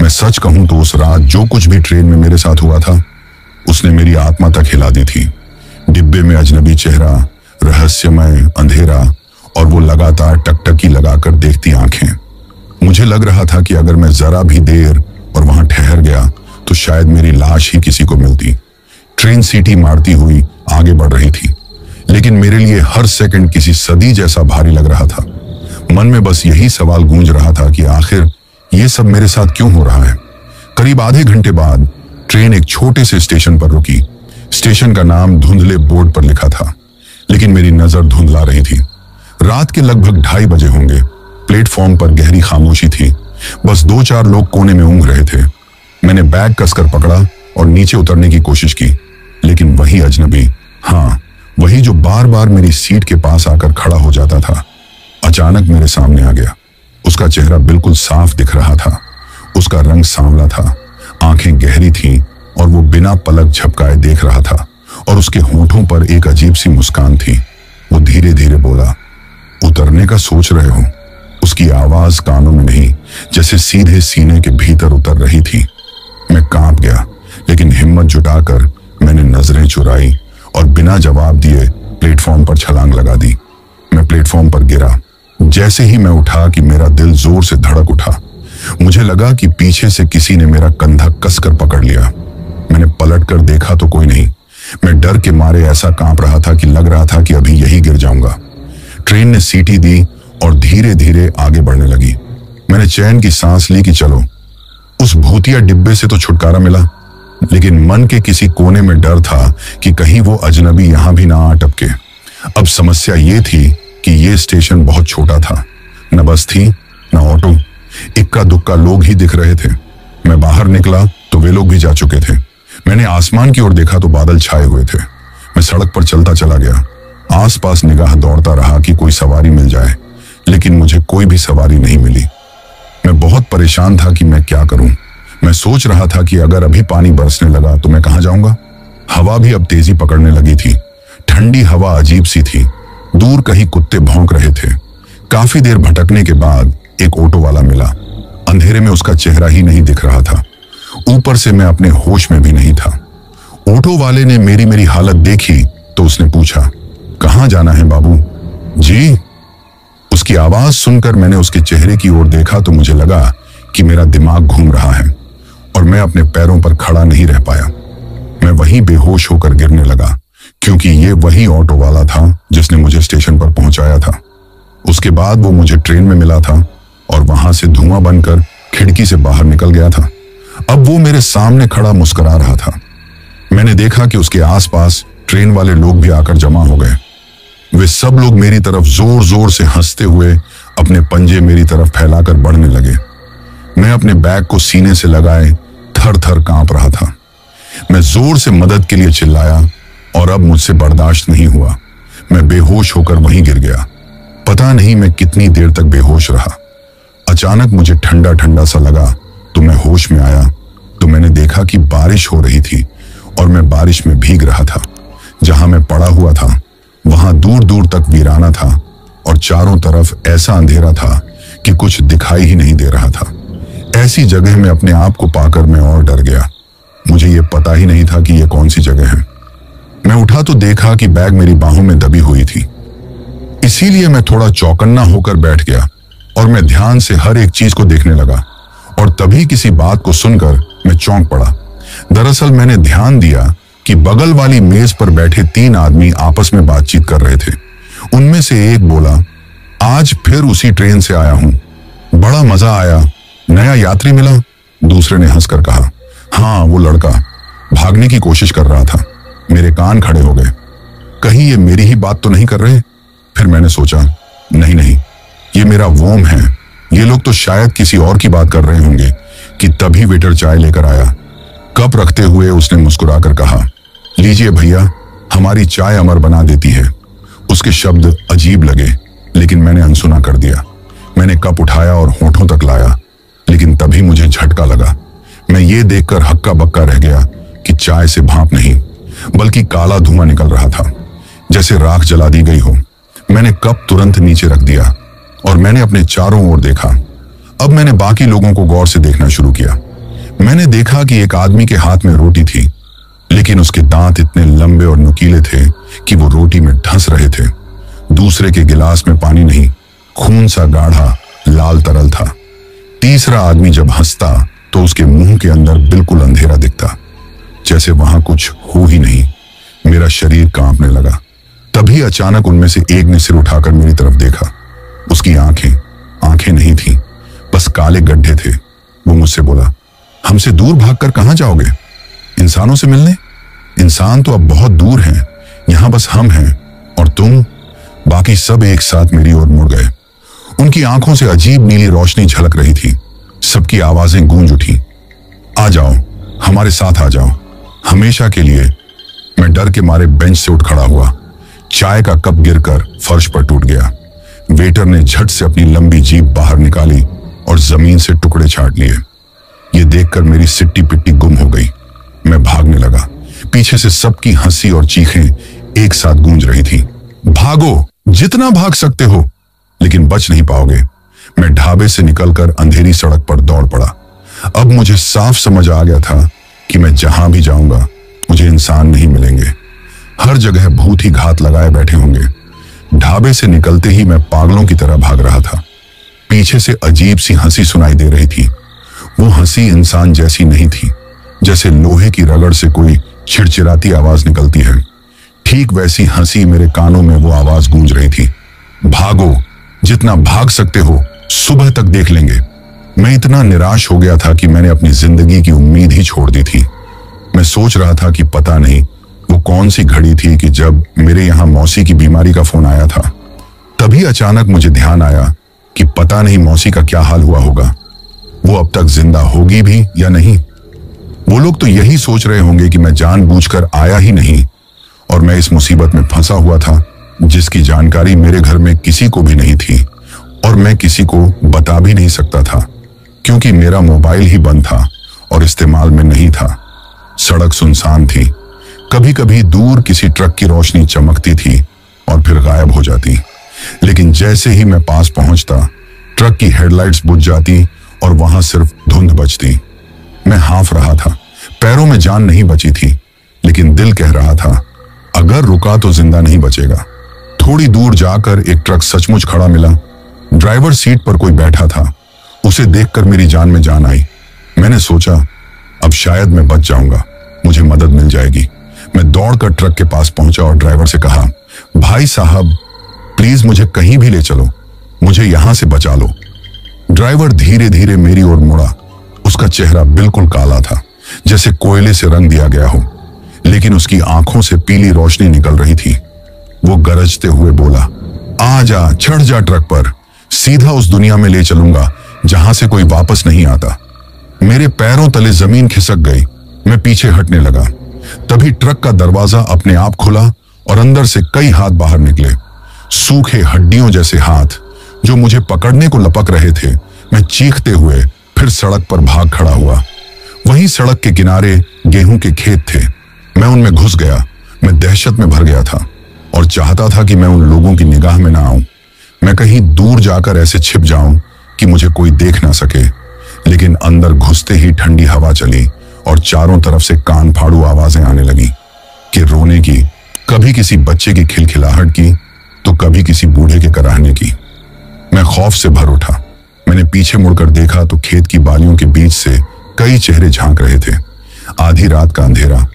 मैं सच कहूं तो उस रात जो कुछ भी ट्रेन में मेरे साथ हुआ था, उसने मेरी आत्मा तक हिला दी थी। डिब्बे में अजनबी चेहरा, रहस्यमय अंधेरा और वो लगातार टकटकी लगाकर देखती आंखें। मुझे लग रहा था कि अगर मैं जरा भी देर और वहां ठहर गया तो शायद मेरी लाश ही किसी को मिलती। ट्रेन सीटी मारती हुई आगे बढ़ रही थी, लेकिन मेरे लिए हर सेकंड किसी सदी जैसा भारी लग रहा था। मन में बस यही सवाल गूंज रहा था कि आखिर ये सब मेरे साथ क्यों हो रहा है। करीब आधे घंटे बाद ट्रेन एक छोटे से स्टेशन पर रुकी। स्टेशन का नाम धुंधले बोर्ड पर लिखा था, लेकिन मेरी नजर धुंधला रही थी। रात के लगभग 2:30 बजे होंगे। प्लेटफॉर्म पर गहरी खामोशी थी। बस 2-4 लोग कोने में ऊँघ रहे थे। मैंने बैग कसकर पकड़ा और नीचे उतरने की कोशिश की, लेकिन वही अजनबी, हाँ वही जो बार बार मेरी सीट के पास आकर खड़ा हो जाता था, अचानक मेरे सामने आ गया। उसका चेहरा बिल्कुल साफ दिख रहा था। उसका रंग सांवला था, आंखें गहरी थीं और वो बिना पलक झपकाए देख रहा था और उसके होंठों पर एक अजीब सी मुस्कान थी। वो धीरे धीरे बोला, उतरने का सोच रहे हो? उसकी आवाज कानों में नहीं, जैसे सीधे सीने के भीतर उतर रही थी। मैं कांप गया, लेकिन हिम्मत जुटाकर मैंने नजरें चुराई और बिना जवाब दिए प्लेटफॉर्म पर छलांग लगा दी। मैं प्लेटफॉर्म पर गिरा। जैसे ही मैं उठा कि मेरा दिल जोर से धड़क उठा। मुझे लगा कि पीछे से किसी ने मेरा कंधा कसकर पकड़ लिया। मैंने पलटकर देखा तो कोई नहीं। मैं डर के मारे ऐसा कांप रहा था कि लग रहा था कि अभी यही गिर जाऊंगा। ट्रेन ने सीटी दी और धीरे धीरे आगे बढ़ने लगी। मैंने चैन की सांस ली कि चलो, उस भूतिया डिब्बे से तो छुटकारा मिला, लेकिन मन के किसी कोने में डर था कि कहीं वो अजनबी यहां भी ना आ टपके। अब समस्या ये थी कि ये स्टेशन बहुत छोटा था। न बस थी, न ऑटो, इक्का दुक्का लोग ही दिख रहे थे। मैं बाहर निकला तो वे लोग भी जा चुके थे। मैंने आसमान की ओर देखा तो बादल छाए हुए थे। मैं सड़क पर चलता चला गया। आसपास निगाह दौड़ता रहा कि कोई सवारी मिल जाए, लेकिन मुझे कोई भी सवारी नहीं मिली। मैं बहुत परेशान था कि मैं क्या करूं। मैं सोच रहा था कि अगर अभी पानी बरसने लगा तो मैं कहां जाऊंगा। हवा भी अब तेजी पकड़ने लगी थी। ठंडी हवा अजीब सी थी। दूर कहीं कुत्ते भौंक रहे थे। काफी देर भटकने के बाद एक ऑटो वाला मिला। अंधेरे में उसका चेहरा ही नहीं दिख रहा था। ऊपर से मैं अपने होश में भी नहीं था। ऑटो वाले ने मेरी हालत देखी तो उसने पूछा, कहां जाना है बाबू? जी। उसकी आवाज सुनकर मैंने उसके चेहरे की ओर देखा तो मुझे लगा कि मेरा दिमाग घूम रहा है और मैं अपने पैरों पर खड़ा नहीं रह पाया। मैं वहीं बेहोश होकर गिरने लगा, क्योंकि ये वही ऑटो वाला था जिसने मुझे स्टेशन पर पहुंचाया था। उसके बाद वो मुझे ट्रेन में मिला था और वहां से धुआं बनकर खिड़की से बाहर निकल गया था। अब वो मेरे सामने खड़ा मुस्कुरा रहा था। मैंने देखा कि उसके आसपास ट्रेन वाले लोग भी आकर जमा हो गए। वे सब लोग मेरी तरफ जोर जोर से हंसते हुए अपने पंजे मेरी तरफ फैलाकर बढ़ने लगे। मैं अपने बैग को सीने से लगाए थर थर कांप रहा था। मैं जोर से मदद के लिए चिल्लाया और अब मुझसे बर्दाश्त नहीं हुआ। मैं बेहोश होकर वहीं गिर गया। पता नहीं मैं कितनी देर तक बेहोश रहा। अचानक मुझे ठंडा ठंडा सा लगा तो मैं होश में आया तो मैंने देखा कि बारिश हो रही थी और मैं बारिश में भीग रहा था। जहां मैं पड़ा हुआ था वहां दूर दूर तक वीराना था और चारों तरफ ऐसा अंधेरा था कि कुछ दिखाई ही नहीं दे रहा था। ऐसी जगह में अपने आप को पाकर मैं और डर गया। मुझे ये पता ही नहीं था कि ये कौन सी जगह है। मैं उठा तो देखा कि बैग मेरी बाहों में दबी हुई थी। इसीलिए मैं थोड़ा चौकन्ना होकर बैठ गया और मैं ध्यान से हर एक चीज को देखने लगा। और तभी किसी बात को सुनकर मैं चौंक पड़ा। दरअसल मैंने ध्यान दिया कि बगल वाली मेज पर बैठे 3 आदमी आपस में बातचीत कर रहे थे। उनमें से एक बोला, आज फिर उसी ट्रेन से आया हूं, बड़ा मजा आया, नया यात्री मिला। दूसरे ने हंसकर कहा, हाँ वो लड़का भागने की कोशिश कर रहा था। मेरे कान खड़े हो गए, कहीं ये मेरी ही बात तो नहीं कर रहे। फिर मैंने सोचा, नहीं नहीं, ये मेरा वोम है, ये लोग तो शायद किसी और की बात कर रहे होंगे। कि तभी वेटर चाय लेकर आया। कप रखते हुए उसने मुस्कुराकर कहा, लीजिए भैया, हमारी चाय अमर बना देती है। उसके शब्द अजीब लगे, लेकिन मैंने अनसुना कर दिया। मैंने कप उठाया और होठों तक लाया, लेकिन तभी मुझे झटका लगा। मैं ये देखकर हक्का बक्का रह गया कि चाय से भाप नहीं, बल्कि काला धुआं निकल रहा था, जैसे राख जला दी गई हो। मैंने कप तुरंत नीचे रख दिया और मैंने अपने चारों ओर देखा। अब मैंने बाकी लोगों को गौर से देखना शुरू किया। मैंने देखा कि एक आदमी के हाथ में रोटी थी, लेकिन उसके दांत इतने लंबे और नुकीले थे कि वो रोटी में ढंस रहे थे। दूसरे के गिलास में पानी नहीं, खून सा गाढ़ा लाल तरल था। तीसरा आदमी जब हंसता तो उसके मुंह के अंदर बिल्कुल अंधेरा दिखता, जैसे वहां कुछ हो ही नहीं। मेरा शरीर कांपने लगा। तभी अचानक उनमें से एक ने सिर उठाकर मेरी तरफ देखा। उसकी आंखें नहीं थी, बस काले गड्ढे थे। वो मुझसे बोला, हमसे दूर भागकर कहां जाओगे? इंसानों से मिलने? इंसान तो अब बहुत दूर हैं, यहां बस हम हैं और तुम। बाकी सब एक साथ मेरी ओर मुड़ गए। उनकी आंखों से अजीब नीली रोशनी झलक रही थी। सबकी आवाजें गूंज उठी, आ जाओ, हमारे साथ आ जाओ, हमेशा के लिए। मैं डर के मारे बेंच से उठ खड़ा हुआ। चाय का कप गिरकर फर्श पर टूट गया। वेटर ने झट से अपनी लंबी जीभ बाहर निकाली और जमीन से टुकड़े छाट लिए। ये देखकर मेरी सिट्टी पिट्टी गुम हो गई। मैं भागने लगा। पीछे से सबकी हंसी और चीखें एक साथ गूंज रही थी। भागो, जितना भाग सकते हो, लेकिन बच नहीं पाओगे। मैं ढाबे से निकलकर अंधेरी सड़क पर दौड़ पड़ा। अब मुझे साफ समझ आ गया था कि मैं जहां भी जाऊंगा मुझे इंसान नहीं मिलेंगे। हर जगह भूत ही घात लगाए बैठे होंगे। ढाबे से निकलते ही मैं पागलों की तरह भाग रहा था। पीछे से अजीब सी हंसी सुनाई दे रही थी। वो हंसी इंसान जैसी नहीं थी, जैसे लोहे की रगड़ से कोई चिड़चिड़ाती आवाज निकलती है। ठीक वैसी हंसी मेरे कानों में वो आवाज गूंज रही थी, भागो, जितना भाग सकते हो, सुबह तक देख लेंगे। मैं इतना निराश हो गया था कि मैंने अपनी जिंदगी की उम्मीद ही छोड़ दी थी। मैं सोच रहा था कि पता नहीं वो कौन सी घड़ी थी कि जब मेरे यहाँ मौसी की बीमारी का फोन आया था। तभी अचानक मुझे ध्यान आया कि पता नहीं मौसी का क्या हाल हुआ होगा। वो अब तक जिंदा होगी भी या नहीं। वो लोग तो यही सोच रहे होंगे कि मैं जानबूझकर आया ही नहीं और मैं इस मुसीबत में फंसा हुआ था जिसकी जानकारी मेरे घर में किसी को भी नहीं थी और मैं किसी को बता भी नहीं सकता था, क्योंकि मेरा मोबाइल ही बंद था और इस्तेमाल में नहीं था। सड़क सुनसान थी। कभी कभी दूर किसी ट्रक की रोशनी चमकती थी और फिर गायब हो जाती, लेकिन जैसे ही मैं पास पहुंचता ट्रक की हेडलाइट्स बुझ जाती और वहां सिर्फ धुंध बचती। मैं हाँफ रहा था, पैरों में जान नहीं बची थी, लेकिन दिल कह रहा था अगर रुका तो जिंदा नहीं बचेगा। थोड़ी दूर जाकर एक ट्रक सचमुच खड़ा मिला। ड्राइवर सीट पर कोई बैठा था। उसे देखकर मेरी जान में जान आई। मैंने सोचा अब शायद मैं बच जाऊंगा, मुझे मदद मिल जाएगी। मैं दौड़कर ट्रक के पास पहुंचा और ड्राइवर से कहा, भाई साहब प्लीज मुझे कहीं भी ले चलो, मुझे यहां से बचा लो। ड्राइवर धीरे धीरे मेरी ओर मुड़ा। उसका चेहरा बिल्कुल काला था, जैसे कोयले से रंग दिया गया हो, लेकिन उसकी आंखों से पीली रोशनी निकल रही थी। वो गरजते हुए बोला, आ जा, चढ़ जा ट्रक पर, सीधा उस दुनिया में ले चलूंगा जहां से कोई वापस नहीं आता। मेरे पैरों तले जमीन खिसक गई। मैं पीछे हटने लगा। तभी ट्रक का दरवाजा अपने आप खुला और अंदर से कई हाथ बाहर निकले, सूखे हड्डियों जैसे हाथ जो मुझे पकड़ने को लपक रहे थे। मैं चीखते हुए फिर सड़क पर भाग खड़ा हुआ। वहीं सड़क के किनारे गेहूं के खेत थे। मैं उनमें घुस गया। मैं दहशत में भर गया था और चाहता था कि मैं उन लोगों की निगाह में ना आऊं। मैं कहीं दूर जाकर ऐसे छिप जाऊं कि मुझे कोई देख ना सके। लेकिन अंदर घुसते ही ठंडी हवा चली और चारों तरफ से कान फाड़ू आवाजें आने लगी, कि रोने की, कभी किसी बच्चे की खिलखिलाहट की, तो कभी किसी बूढ़े के कराहने की। मैं खौफ से भर उठा। मैंने पीछे मुड़कर देखा तो खेत की बालियों के बीच से कई चेहरे झांक रहे थे। आधी रात का अंधेरा,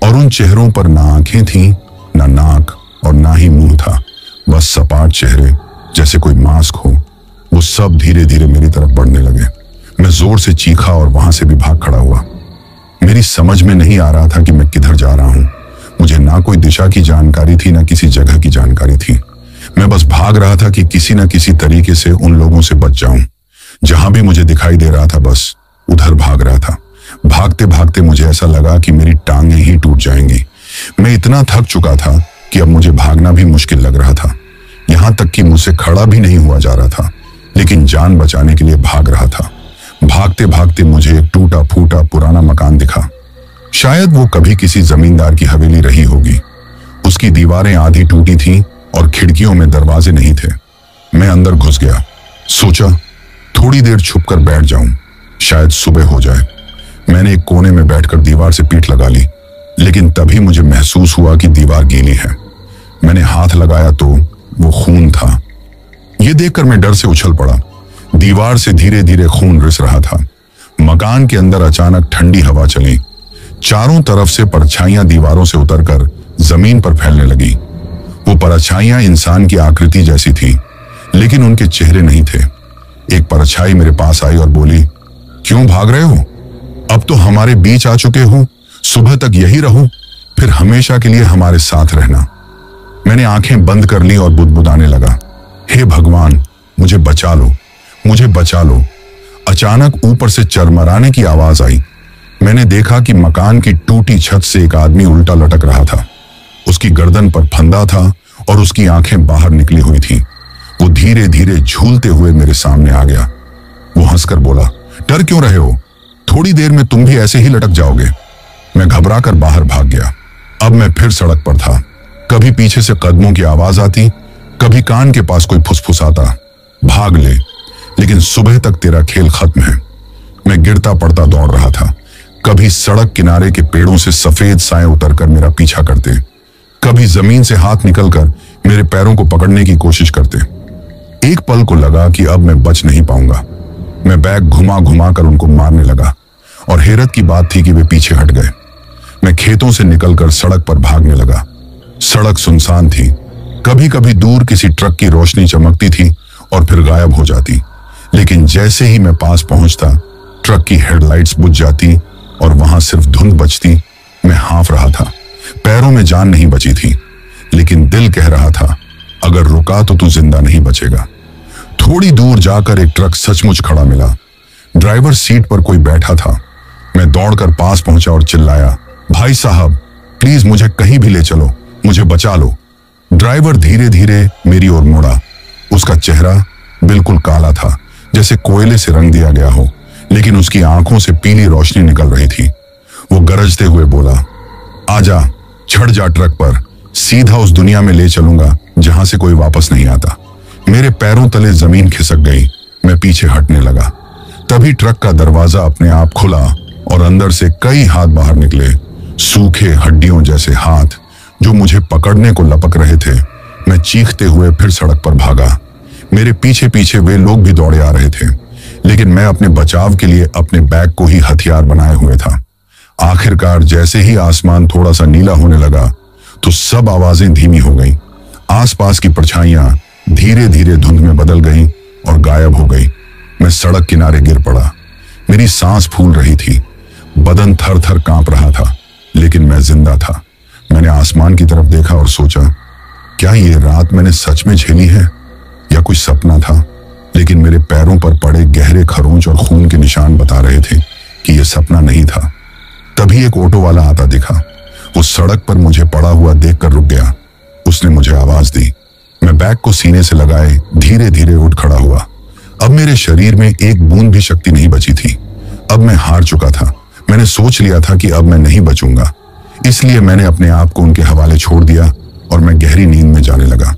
और उन चेहरों पर ना आंखें थीं, ना नाक और ना ही मुंह था, बस सपाट चेहरे जैसे कोई मास्क हो। वो सब धीरे धीरे मेरी तरफ बढ़ने लगे। मैं जोर से चीखा और वहां से भी भाग खड़ा हुआ। मेरी समझ में नहीं आ रहा था कि मैं किधर जा रहा हूं। मुझे ना कोई दिशा की जानकारी थी, ना किसी जगह की जानकारी थी। मैं बस भाग रहा था कि किसी न किसी तरीके से उन लोगों से बच जाऊं। जहां भी मुझे दिखाई दे रहा था बस उधर भाग रहा था। भागते भागते मुझे ऐसा लगा कि मेरी टांगें ही टूट जाएंगी। मैं इतना थक चुका था कि अब मुझे भागना भी मुश्किल लग रहा था। यहां तक कि मुझसे खड़ा भी नहीं हुआ जा रहा था, लेकिन जान बचाने के लिए भाग रहा था। भागते भागते मुझे एक टूटा फूटा पुराना मकान दिखा। शायद वो कभी किसी जमींदार की हवेली रही होगी। उसकी दीवारें आधी टूटी थीं और खिड़कियों में दरवाजे नहीं थे। मैं अंदर घुस गया। सोचा थोड़ी देर छुप कर बैठ जाऊं, शायद सुबह हो जाए। मैंने एक कोने में बैठकर दीवार से पीठ लगा ली, लेकिन तभी मुझे महसूस हुआ कि दीवार गीली है। मैंने हाथ लगाया तो वो खून था। यह देखकर मैं डर से उछल पड़ा। दीवार से धीरे धीरे खून रिस रहा था। मकान के अंदर अचानक ठंडी हवा चली। चारों तरफ से परछाइयां दीवारों से उतरकर जमीन पर फैलने लगी। वो परछाइयां इंसान की आकृति जैसी थी, लेकिन उनके चेहरे नहीं थे। एक परछाई मेरे पास आई और बोली, क्यों भाग रहे हो? अब तो हमारे बीच आ चुके हो। सुबह तक यही रहो, फिर हमेशा के लिए हमारे साथ रहना। मैंने आंखें बंद कर ली और बुदबुदाने लगा, हे भगवान, मुझे बचा लो, मुझे बचा लो। अचानक ऊपर से चरमराने की आवाज आई। मैंने देखा कि मकान की टूटी छत से एक आदमी उल्टा लटक रहा था। उसकी गर्दन पर फंदा था और उसकी आंखें बाहर निकली हुई थीं। वो धीरे धीरे झूलते हुए मेरे सामने आ गया। वो हंसकर बोला, डर क्यों रहे हो? थोड़ी देर में तुम भी ऐसे ही लटक जाओगे। मैं घबराकर बाहर भाग गया। अब मैं फिर सड़क पर था। कभी पीछे से कदमों की आवाज आती, कभी कान के पास कोई फुसफुसाता, भाग ले, लेकिन सुबह तक तेरा खेल खत्म है। मैं गिरता पड़ता दौड़ रहा था। कभी सड़क किनारे के पेड़ों से सफेद साए उतरकर मेरा पीछा करते, कभी जमीन से हाथ निकलकर मेरे पैरों को पकड़ने की कोशिश करते। एक पल को लगा कि अब मैं बच नहीं पाऊंगा। मैं बैग घुमा घुमा कर उनको मारने लगा, और हैरत की बात थी कि वे पीछे हट गए। मैं खेतों से निकलकर सड़क पर भागने लगा। सड़क सुनसान थी। कभी कभी दूर किसी ट्रक की रोशनी चमकती थी और फिर गायब हो जाती, लेकिन जैसे ही मैं पास पहुंचता, ट्रक की हेडलाइट्स बुझ जाती और वहां सिर्फ धुंध बचती। मैं हाँफ रहा था। पैरों में जान नहीं बची थी, लेकिन दिल कह रहा था, अगर रुका तो तू जिंदा नहीं बचेगा। थोड़ी दूर जाकर एक ट्रक सचमुच खड़ा मिला। ड्राइवर सीट पर कोई बैठा था। मैं दौड़कर पास पहुंचा और चिल्लाया, भाई साहब, प्लीज मुझे कहीं भी ले चलो, मुझे बचा लो। ड्राइवर धीरे धीरे मेरी ओर मुड़ा। उसका चेहरा बिल्कुल काला था, जैसे कोयले से रंग दिया गया हो, लेकिन उसकी आंखों से पीली रोशनी निकल रही थी। वो गरजते हुए बोला, आजा, चढ़ जा ट्रक पर, सीधा उस दुनिया में ले चलूंगा जहां से कोई वापस नहीं आता। मेरे पैरों तले जमीन खिसक गई। मैं पीछे हटने लगा। तभी ट्रक का दरवाजा अपने आप खुला और अंदर से कई हाथ बाहर निकले, सूखे हड्डियों जैसे हाथ जो मुझे पकड़ने को लपक रहे थे। मैं चीखते हुए फिर सड़क पर भागा। मेरे पीछे पीछे वे लोग भी दौड़े आ रहे थे, लेकिन मैं अपने बचाव के लिए अपने बैग को ही हथियार बनाए हुए था। आखिरकार जैसे ही आसमान थोड़ा सा नीला होने लगा तो सब आवाजें धीमी हो गईं। आसपास की परछाइयां धीरे धीरे धुंध में बदल गईं और गायब हो गई। मैं सड़क किनारे गिर पड़ा। मेरी सांस फूल रही थी, बदन थर थर कांप रहा था, लेकिन मैं जिंदा था। मैंने आसमान की तरफ देखा और सोचा, क्या ये रात मैंने सच में झेली है या कोई सपना था? लेकिन मेरे पैरों पर पड़े गहरे खरोंच और खून के निशान बता रहे थे कि यह सपना नहीं था। तभी एक ऑटो वाला आता दिखा। वो सड़क पर मुझे पड़ा हुआ देखकर रुक गया। उसने मुझे आवाज दी। मैं बैग को सीने से लगाए धीरे धीरे उठ खड़ा हुआ। अब मेरे शरीर में एक बूंद भी शक्ति नहीं बची थी। अब मैं हार चुका था। मैंने सोच लिया था कि अब मैं नहीं बचूंगा, इसलिए मैंने अपने आप को उनके हवाले छोड़ दिया और मैं गहरी नींद में जाने लगा।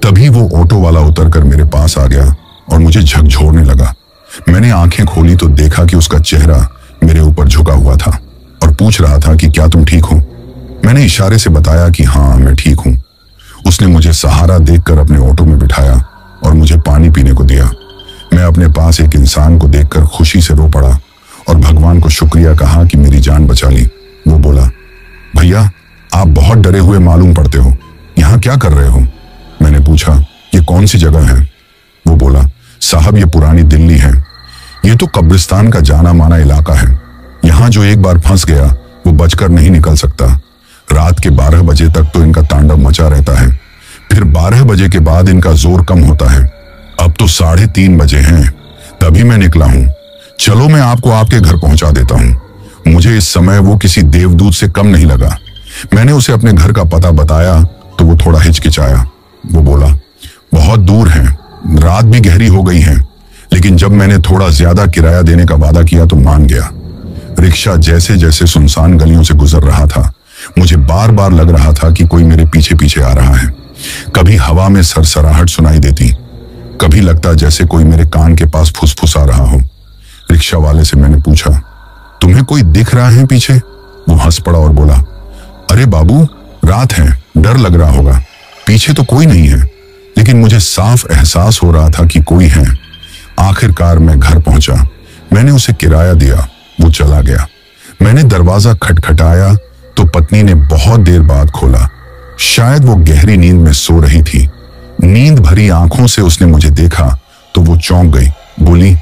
तभी वो ऑटो वाला उतरकर मेरे पास आ गया और मुझे झकझोरने लगा। मैंने आंखें खोली तो देखा कि उसका चेहरा मेरे ऊपर झुका हुआ था और पूछ रहा था कि क्या तुम ठीक हो? मैंने इशारे से बताया कि हाँ, मैं ठीक हूं। उसने मुझे सहारा देखकर अपने ऑटो में बिठाया और मुझे पानी पीने को दिया। मैं अपने पास एक इंसान को देखकर खुशी से रो पड़ा और भगवान को शुक्रिया कहा कि मेरी जान बचा ली। वो बोला, भैया आप बहुत डरे हुए मालूम पड़ते हो, यहाँ क्या कर रहे हो? मैंने पूछा, ये कौन सी जगह है? वो बोला, साहब ये पुरानी दिल्ली है। ये तो कब्रिस्तान का जाना माना इलाका है। यहाँ जो एक बार फंस गया वो बचकर नहीं निकल सकता। रात के 12 बजे तक तो इनका तांडव मचा रहता है, फिर 12 बजे के बाद इनका जोर कम होता है। अब तो 3:30 बजे हैं, तभी मैं निकला हूँ। चलो मैं आपको आपके घर पहुंचा देता हूँ। मुझे इस समय वो किसी देवदूत से कम नहीं लगा। मैंने उसे अपने घर का पता बताया तो वो थोड़ा हिचकिचाया। वो बोला, बहुत दूर है, रात भी गहरी हो गई है। लेकिन जब मैंने थोड़ा ज्यादा किराया देने का वादा किया तो मान गया। रिक्शा जैसे जैसे सुनसान गलियों से गुजर रहा था, मुझे बार बार लग रहा था कि कोई मेरे पीछे पीछे आ रहा है। कभी हवा में सरसराहट सुनाई देती, कभी लगता जैसे कोई मेरे कान के पास फुसफुसा रहा हो। रिक्शा वाले से मैंने पूछा, तुम्हें कोई दिख रहा है पीछे? वो हंस पड़ा और बोला, अरे बाबू रात है, डर लग रहा होगा, पीछे तो कोई नहीं है। लेकिन मुझे साफ एहसास हो रहा था कि कोई है। आखिरकार मैं घर पहुंचा। मैंने उसे किराया दिया, वो चला गया। मैंने दरवाजा खटखटाया तो पत्नी ने बहुत देर बाद खोला। शायद वो गहरी नींद में सो रही थी। नींद भरी आंखों से उसने मुझे देखा तो वो चौंक गई। बोली,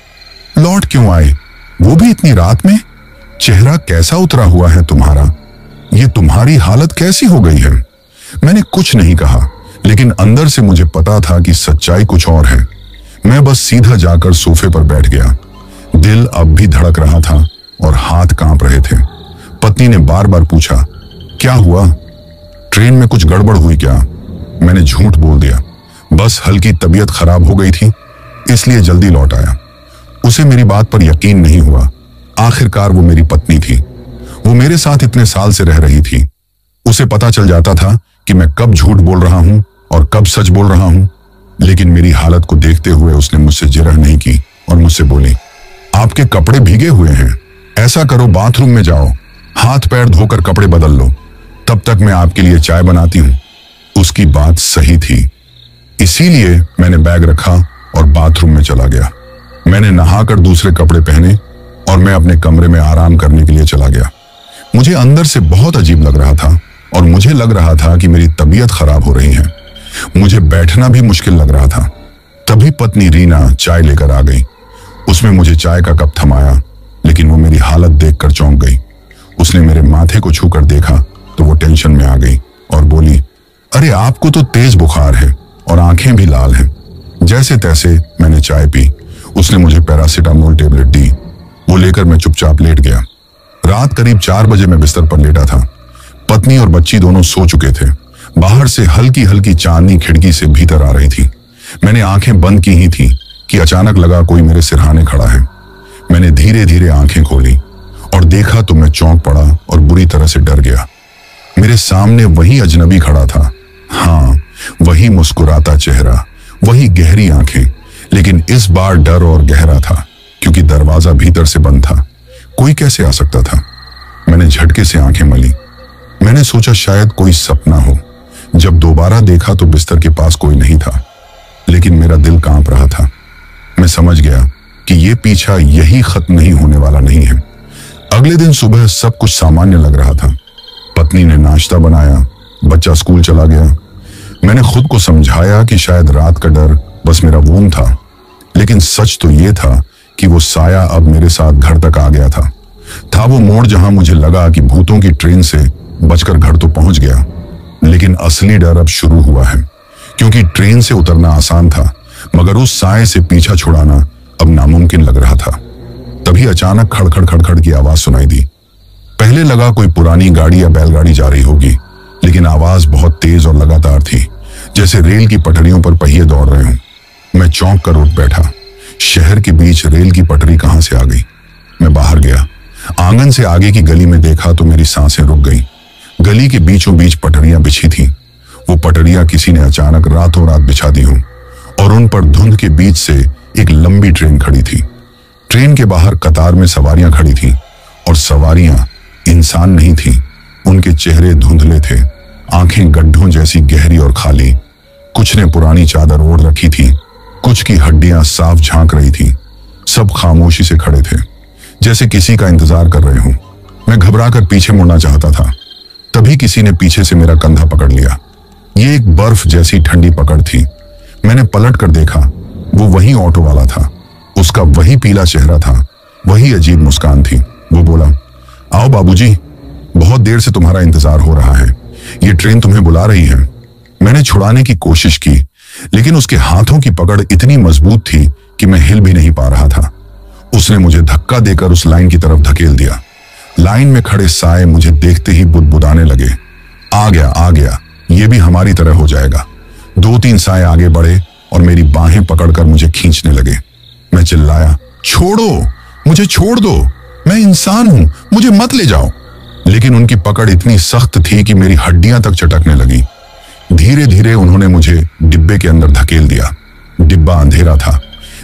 लौट क्यों आए, वो भी इतनी रात में? चेहरा कैसा उतरा हुआ है तुम्हारा? ये तुम्हारी हालत कैसी हो गई है? मैंने कुछ नहीं कहा, लेकिन अंदर से मुझे पता था कि सच्चाई कुछ और है। मैं बस सीधा जाकर सोफे पर बैठ गया। दिल अब भी धड़क रहा था और हाथ कांप रहे थे। पत्नी ने बार बार पूछा, क्या हुआ? ट्रेन में कुछ गड़बड़ हुई क्या? मैंने झूठ बोल दिया, बस हल्की तबीयत खराब हो गई थी, इसलिए जल्दी लौट आया। उसे मेरी बात पर यकीन नहीं हुआ। आखिरकार वो मेरी पत्नी थी। वो मेरे साथ इतने साल से रह रही थी। उसे पता चल जाता था कि मैं कब झूठ बोल रहा हूं और कब सच बोल रहा हूं। लेकिन मेरी हालत को देखते हुए उसने मुझसे जिरह नहीं की और मुझसे बोली, आपके कपड़े भीगे हुए हैं, ऐसा करो बाथरूम में जाओ, हाथ पैर धोकर कपड़े बदल लो, तब तक मैं आपके लिए चाय बनाती हूँ। उसकी बात सही थी, इसीलिए मैंने बैग रखा और बाथरूम में चला गया। मैंने नहाकर दूसरे कपड़े पहने और मैं अपने कमरे में आराम करने के लिए चला गया। मुझे अंदर से बहुत अजीब लग रहा था और मुझे लग रहा था कि मेरी तबीयत खराब हो रही है। मुझे बैठना भी मुश्किल लग रहा था। तभी पत्नी रीना चाय लेकर आ गई। उसमें मुझे चाय का कप थमाया, लेकिन वो मेरी हालत देखकर चौंक गई। उसने मेरे माथे को छूकर देखा तो वो टेंशन में आ गई और बोली, अरे आपको तो तेज बुखार है और आंखें भी लाल हैं। जैसे तैसे मैंने चाय पी। उसने मुझे पैरासीटामोल टेबलेट दी। वो लेकर मैं चुपचाप लेट गया। रात करीब 4 बजे मैं बिस्तर पर लेटा था। पत्नी और बच्ची दोनों सो चुके थे। बाहर से हल्की हल्की चांदनी खिड़की से भीतर आ रही थी। मैंने आंखें बंद की ही थी कि अचानक लगा कोई मेरे सिरहाने खड़ा है। मैंने धीरे धीरे आंखें खोली और देखा तो मैं चौंक पड़ा और बुरी तरह से डर गया। मेरे सामने वही अजनबी खड़ा था। हाँ, वही मुस्कुराता चेहरा, वही गहरी आंखें, लेकिन इस बार डर और गहरा था क्योंकि दरवाजा भीतर से बंद था। कोई कैसे आ सकता था? मैंने झटके से आंखें मली। मैंने सोचा शायद कोई सपना हो। जब दोबारा देखा तो बिस्तर के पास कोई नहीं था, लेकिन मेरा दिल कांप रहा था। मैं समझ गया कि ये पीछा यही खत्म नहीं होने वाला नहीं है। अगले दिन सुबह सब कुछ सामान्य लग रहा था। पत्नी ने नाश्ता बनाया, बच्चा स्कूल चला गया। मैंने खुद को समझाया कि शायद रात का डर बस मेरा वहम था, लेकिन सच तो ये था कि वो साया अब मेरे साथ घर तक आ गया था वो मोड़ जहां मुझे लगा कि भूतों की ट्रेन से बचकर घर तो पहुंच गया, लेकिन असली डर अब शुरू हुआ है। क्योंकि ट्रेन से उतरना आसान था, मगर उस साए से पीछा छुड़ाना अब नामुमकिन लग रहा था। तभी अचानक खड़खड़ खड़खड़ की आवाज सुनाई दी। पहले लगा कोई पुरानी गाड़ी या बैलगाड़ी जा रही होगी, लेकिन आवाज बहुत तेज और लगातार थी, जैसे रेल की पटरियों पर पहिए दौड़ रहे हों। मैं चौंक कर उठ बैठा। शहर के बीच रेल की पटरी कहां से आ गई? मैं बाहर गया। आंगन से आगे की गली में देखा तो मेरी सांसें रुक गई। गली के बीचों बीच पटरियां बिछी थीं। वो पटरियां किसी ने अचानक रातों रात बिछा दी हों और उन पर धुंध के बीच से एक लंबी ट्रेन खड़ी थी। ट्रेन के बाहर कतार में सवारियां खड़ी थीं और सवारियां इंसान नहीं थीं। उनके चेहरे धुंधले थे, आंखें गड्ढों जैसी गहरी और खाली। कुछ ने पुरानी चादर ओढ़ रखी थी, कुछ की हड्डियां साफ झांक रही थी। सब खामोशी से खड़े थे, जैसे किसी का इंतजार कर रहे हों। मैं घबराकर पीछे मुड़ना चाहता था, तभी किसी ने पीछे से मेरा कंधा पकड़ लिया। ये एक बर्फ जैसी ठंडी पकड़ थी। मैंने पलट कर देखा, वो वही ऑटो वाला था। उसका वही पीला चेहरा था, वही अजीब मुस्कान थी। वो बोला, आओ बाबूजी, बहुत देर से तुम्हारा इंतजार हो रहा है, ये ट्रेन तुम्हें बुला रही है। मैंने छुड़ाने की कोशिश की, लेकिन उसके हाथों की पकड़ इतनी मजबूत थी कि मैं हिल भी नहीं पा रहा था। उसने मुझे धक्का देकर उस लाइन की तरफ धकेल दिया। लाइन में खड़े साए मुझे देखते ही बुदबुदाने लगे। आ गया, ये भी हमारी तरह हो जाएगा। 2-3 साए आगे बढ़े और मेरी बाहें पकड़कर मुझे खींचने लगे। मैं चिल्लाया, छोड़ो, मुझे छोड़ दो, मैं इंसान हूं, मुझे मत ले जाओ। लेकिन उनकी पकड़ इतनी सख्त थी कि मेरी हड्डियां तक चटकने लगी। धीरे धीरे उन्होंने मुझे डिब्बे के अंदर धकेल दिया। डिब्बा अंधेरा था,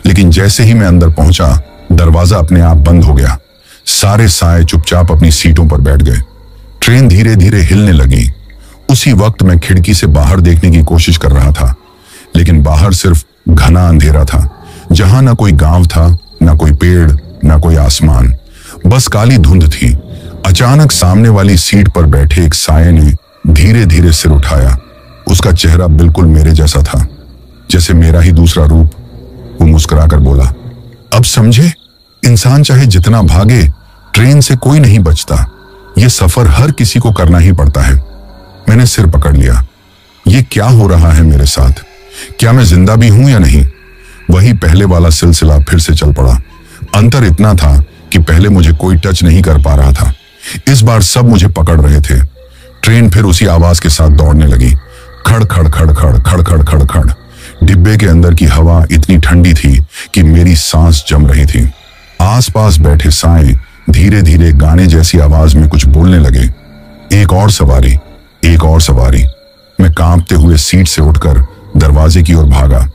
लेकिन जैसे ही मैं अंदर पहुंचा, दरवाजा अपने आप बंद हो गया। सारे साए चुपचाप अपनी सीटों पर बैठ गए। ट्रेन धीरे धीरे हिलने लगी। उसी वक्त मैं खिड़की से बाहर देखने की कोशिश कर रहा था, लेकिन बाहर सिर्फ घना अंधेरा था। जहां ना कोई गांव था, ना कोई पेड़, ना कोई आसमान, बस काली धुंध थी। अचानक सामने वाली सीट पर बैठे एक साये ने धीरे धीरे सिर उठाया। उसका चेहरा बिल्कुल मेरे जैसा था, जैसे मेरा ही दूसरा रूप। वो मुस्कुराकर बोला, अब समझे, इंसान चाहे जितना भागे, ट्रेन से कोई नहीं बचता। ये सफर हर किसी को करना ही पड़ता है। मैंने सिर पकड़ लिया। ये क्या हो रहा है मेरे साथ? क्या मैं जिंदा भी हूं या नहीं? वही पहले वाला सिलसिला फिर से चल पड़ा। अंतर इतना था कि पहले मुझे कोई टच नहीं कर पा रहा था, इस बार सब मुझे पकड़ रहे थे। ट्रेन फिर उसी आवाज के साथ दौड़ने लगी। खड़ खड़ खड़ खड़ खड़ खड़ खड़ खड़। डिब्बे के अंदर की हवा इतनी ठंडी थी कि मेरी सांस जम रही थी। आसपास बैठे साए धीरे धीरे गाने जैसी आवाज में कुछ बोलने लगे। एक और सवारी, एक और सवारी। मैं कांपते हुए सीट से उठकर दरवाजे की ओर भागा,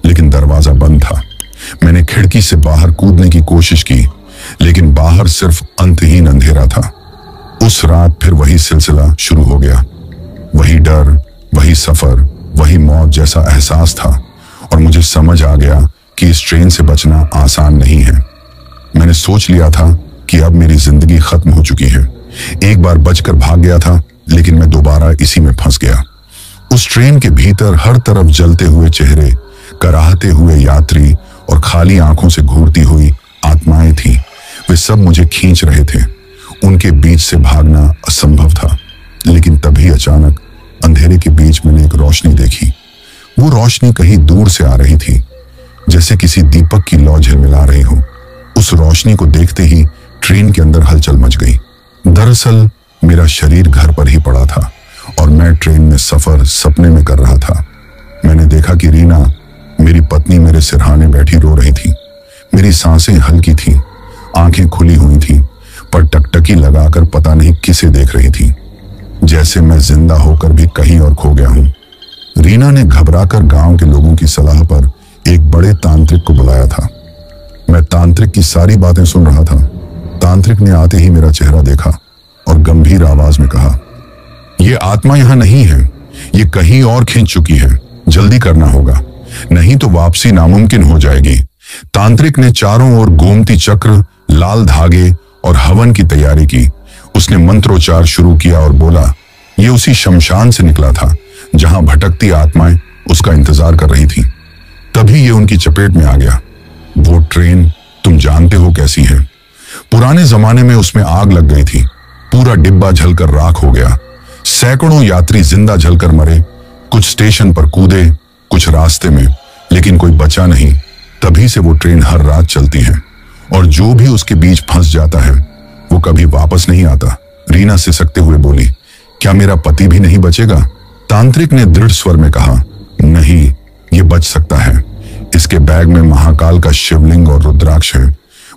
लेकिन दरवाजा बंद था। मैंने खिड़की से बाहर कूदने की कोशिश की, लेकिन बाहर सिर्फ अंतहीन अंधेरा था। उस रात फिर वही सिलसिला शुरू हो गया। वही डर, वही सफर, वही मौत जैसा एहसास था, और मुझे समझ आ गया कि इस ट्रेन से बचना आसान नहीं है। मैंने सोच लिया था कि अब मेरी जिंदगी खत्म हो चुकी है। एक बार बचकर भाग गया था, लेकिन मैं दोबारा इसी में फंस गया। उस ट्रेन के भीतर हर तरफ जलते हुए चेहरे, कराहते हुए यात्री और खाली आंखों से घूरती हुई आत्माएं थीं। वे सब मुझे खींच रहे थे। उनके बीच से भागना असंभव था, लेकिन तभी अचानक अंधेरे के बीच मैंने एक रोशनी देखी। वो रोशनी कहीं दूर से आ रही थी, जैसे किसी दीपक की लौ झिलमिला रही हो। उस रोशनी को देखते ही ट्रेन के अंदर हलचल मच गई। दरअसल मेरा शरीर घर पर ही पड़ा था और मैं ट्रेन में सफर सपने में कर रहा था। मैंने देखा कि रीना, मेरी पत्नी, मेरे सिरहाने बैठी रो रही थी। मेरी सांसें हल्की थीं, आंखें खुली हुई थीं, पर टकटकी लगाकर पता नहीं किसे देख रही थी, जैसे मैं जिंदा होकर भी कहीं और खो गया हूं। रीना ने घबराकर गांव के लोगों की सलाह पर एक बड़े तांत्रिक को बुलाया था। मैं तांत्रिक की सारी बातें सुन रहा था। तांत्रिक ने आते ही मेरा चेहरा देखा और गंभीर आवाज में कहा, यह आत्मा यहां नहीं है, ये कहीं और खिंच चुकी है। जल्दी करना होगा, नहीं तो वापसी नामुमकिन हो जाएगी। तांत्रिक ने चारों ओर गोमती चक्र, लाल धागे और हवन की तैयारी की। उसने मंत्रोच्चार शुरू किया और बोला, ये उसी शमशान से निकला था जहां भटकती आत्माएं उसका इंतजार कर रही थी। तभी ये उनकी चपेट में आ गया। वो ट्रेन तुम जानते हो कैसी है। पुराने जमाने में उसमें आग लग गई थी, पूरा डिब्बा जलकर राख हो गया। सैकड़ों यात्री जिंदा जलकर मरे। कुछ स्टेशन पर कूदे, कुछ रास्ते में, लेकिन कोई बचा नहीं। तभी से वो ट्रेन हर रात चलती है, और जो भी उसके बीच फंस जाता है वो कभी वापस नहीं आता। रीना सिसकते हुए बोली, क्या मेरा पति भी नहीं बचेगा? तांत्रिक ने दृढ़ स्वर में कहा, नहीं, ये बच सकता है। इसके बैग में महाकाल का शिवलिंग और रुद्राक्ष है।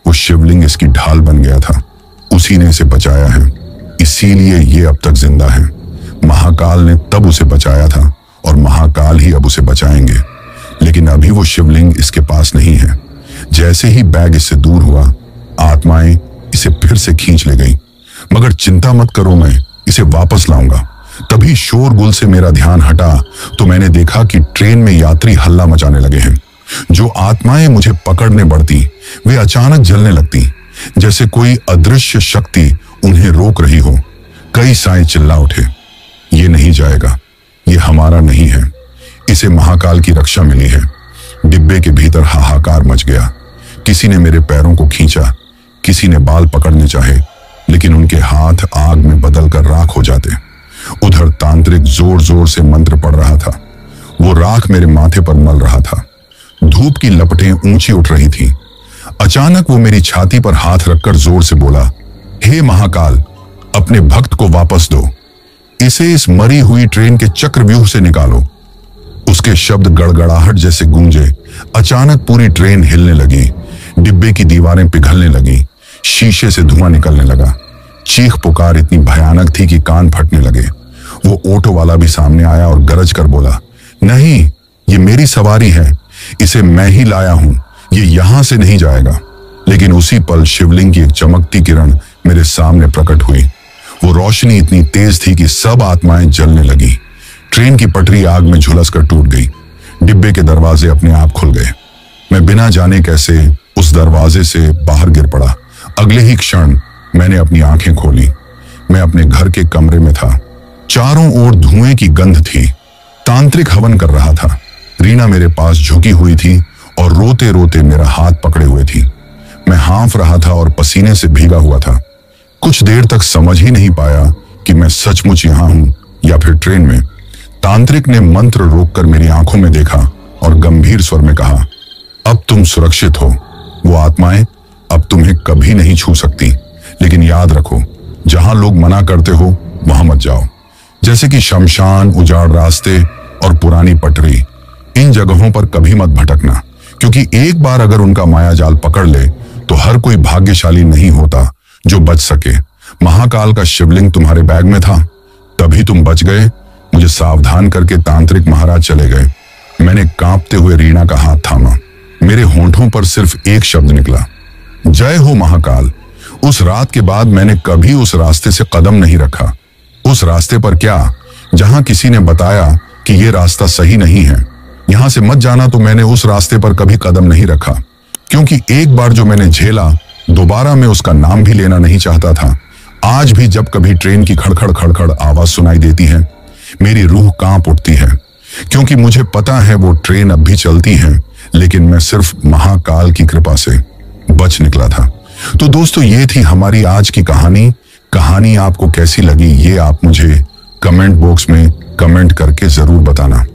वो शिवलिंग इसकी ढाल बन गया था, उसी ने इसे बचाया है, इसीलिए ये अब तक जिंदा है। महाकाल ने तब उसे बचाया था और महाकाल ही अब उसे बचाएंगे, लेकिन अभी वो शिवलिंग इसके पास नहीं है। जैसे ही बैग इससे दूर हुआ, आत्माएं इसे फिर से खींच ले गई। मगर चिंता मत करो, मैं इसे वापस लाऊंगा। तभी शोरगुल से मेरा ध्यान हटा तो मैंने देखा कि ट्रेन में यात्री हल्ला मचाने लगे हैं। जो आत्माएं मुझे पकड़ने बढ़ती वे अचानक जलने लगती, जैसे कोई अदृश्य शक्ति उन्हें रोक रही हो। कई साए चिल्ला उठे, ये नहीं जाएगा, ये हमारा नहीं है, इसे महाकाल की रक्षा मिली है। डिब्बे के भीतर हाहाकार मच गया। किसी ने मेरे पैरों को खींचा, किसी ने बाल पकड़ने चाहे, लेकिन उनके हाथ आग में बदल कर राख हो जाते। उधर तांत्रिक जोर जोर से मंत्र पढ़ रहा था। वो राख मेरे माथे पर मल रहा था। धूप की लपटें ऊंची उठ रही थीं। अचानक वो मेरी छाती पर हाथ रखकर जोर से बोला, हे महाकाल, अपने भक्त को वापस दो, इसे इस मरी हुई ट्रेन के चक्रव्यूह से निकालो। उसके शब्द गड़गड़ाहट जैसे गूंजे। अचानक पूरी ट्रेन हिलने लगी, डिब्बे की दीवारें पिघलने लगी, शीशे से धुआं निकलने लगा। चीख पुकार इतनी भयानक थी कि कान फटने लगे। वो ऑटो वाला भी सामने आया और गरज कर बोला, नहीं, ये मेरी सवारी है, इसे मैं ही लाया हूं, ये यहां से नहीं जाएगा। लेकिन उसी पल शिवलिंग की एक चमकती किरण मेरे सामने प्रकट हुई। वो रोशनी इतनी तेज थी कि सब आत्माएं जलने लगी। ट्रेन की पटरी आग में झुलसकर टूट गई। डिब्बे के दरवाजे अपने आप खुल गए। मैं बिना जाने कैसे उस दरवाजे से बाहर गिर पड़ा। अगले ही क्षण मैंने अपनी आंखें खोली। मैं अपने घर के कमरे में था। चारों ओर धुएं की गंध थी। तांत्रिक हवन कर रहा था। रीना मेरे पास झुकी हुई थी और रोते रोते मेरा हाथ पकड़े हुए थी। मैं हाँफ रहा था और पसीने से भीगा हुआ था। कुछ देर तक समझ ही नहीं पाया कि मैं सचमुच यहां हूं या फिर ट्रेन में। तांत्रिक ने मंत्र रोककर मेरी आंखों में देखा और गंभीर स्वर में कहा, अब तुम सुरक्षित हो। वो आत्माएं अब तुम्हें कभी नहीं छू सकती, लेकिन याद रखो, जहां लोग मना करते हो वहां मत जाओ, जैसे कि शमशान, उजाड़ रास्ते और पुरानी पटरी। इन जगहों पर कभी मत भटकना, क्योंकि एक बार अगर उनका माया जाल पकड़ ले तो हर कोई भाग्यशाली नहीं होता जो बच सके। महाकाल का शिवलिंग तुम्हारे बैग में था, तभी तुम बच गए। मुझे सावधान करके तांत्रिक महाराज चले गए। मैंने कांपते हुए रीना का हाथ थामा। मेरे होंठों पर सिर्फ एक शब्द निकला, जय हो महाकाल। उस रात के बाद मैंने कभी उस रास्ते से कदम नहीं रखा। उस रास्ते पर क्या, जहां किसी ने बताया कि यह रास्ता सही नहीं है, यहां से मत जाना, तो मैंने उस रास्ते पर कभी कदम नहीं रखा, क्योंकि एक बार जो मैंने झेला, दोबारा मैं उसका नाम भी लेना नहीं चाहता था। आज भी जब कभी ट्रेन की खड़खड़ खड़खड़ आवाज सुनाई देती है, मेरी रूह कांप उठती है, क्योंकि मुझे पता है वो ट्रेन अब भी चलती है, लेकिन मैं सिर्फ महाकाल की कृपा से बच निकला था। तो दोस्तों, ये थी हमारी आज की कहानी। कहानी आपको कैसी लगी, ये आप मुझे कमेंट बॉक्स में कमेंट करके जरूर बताना।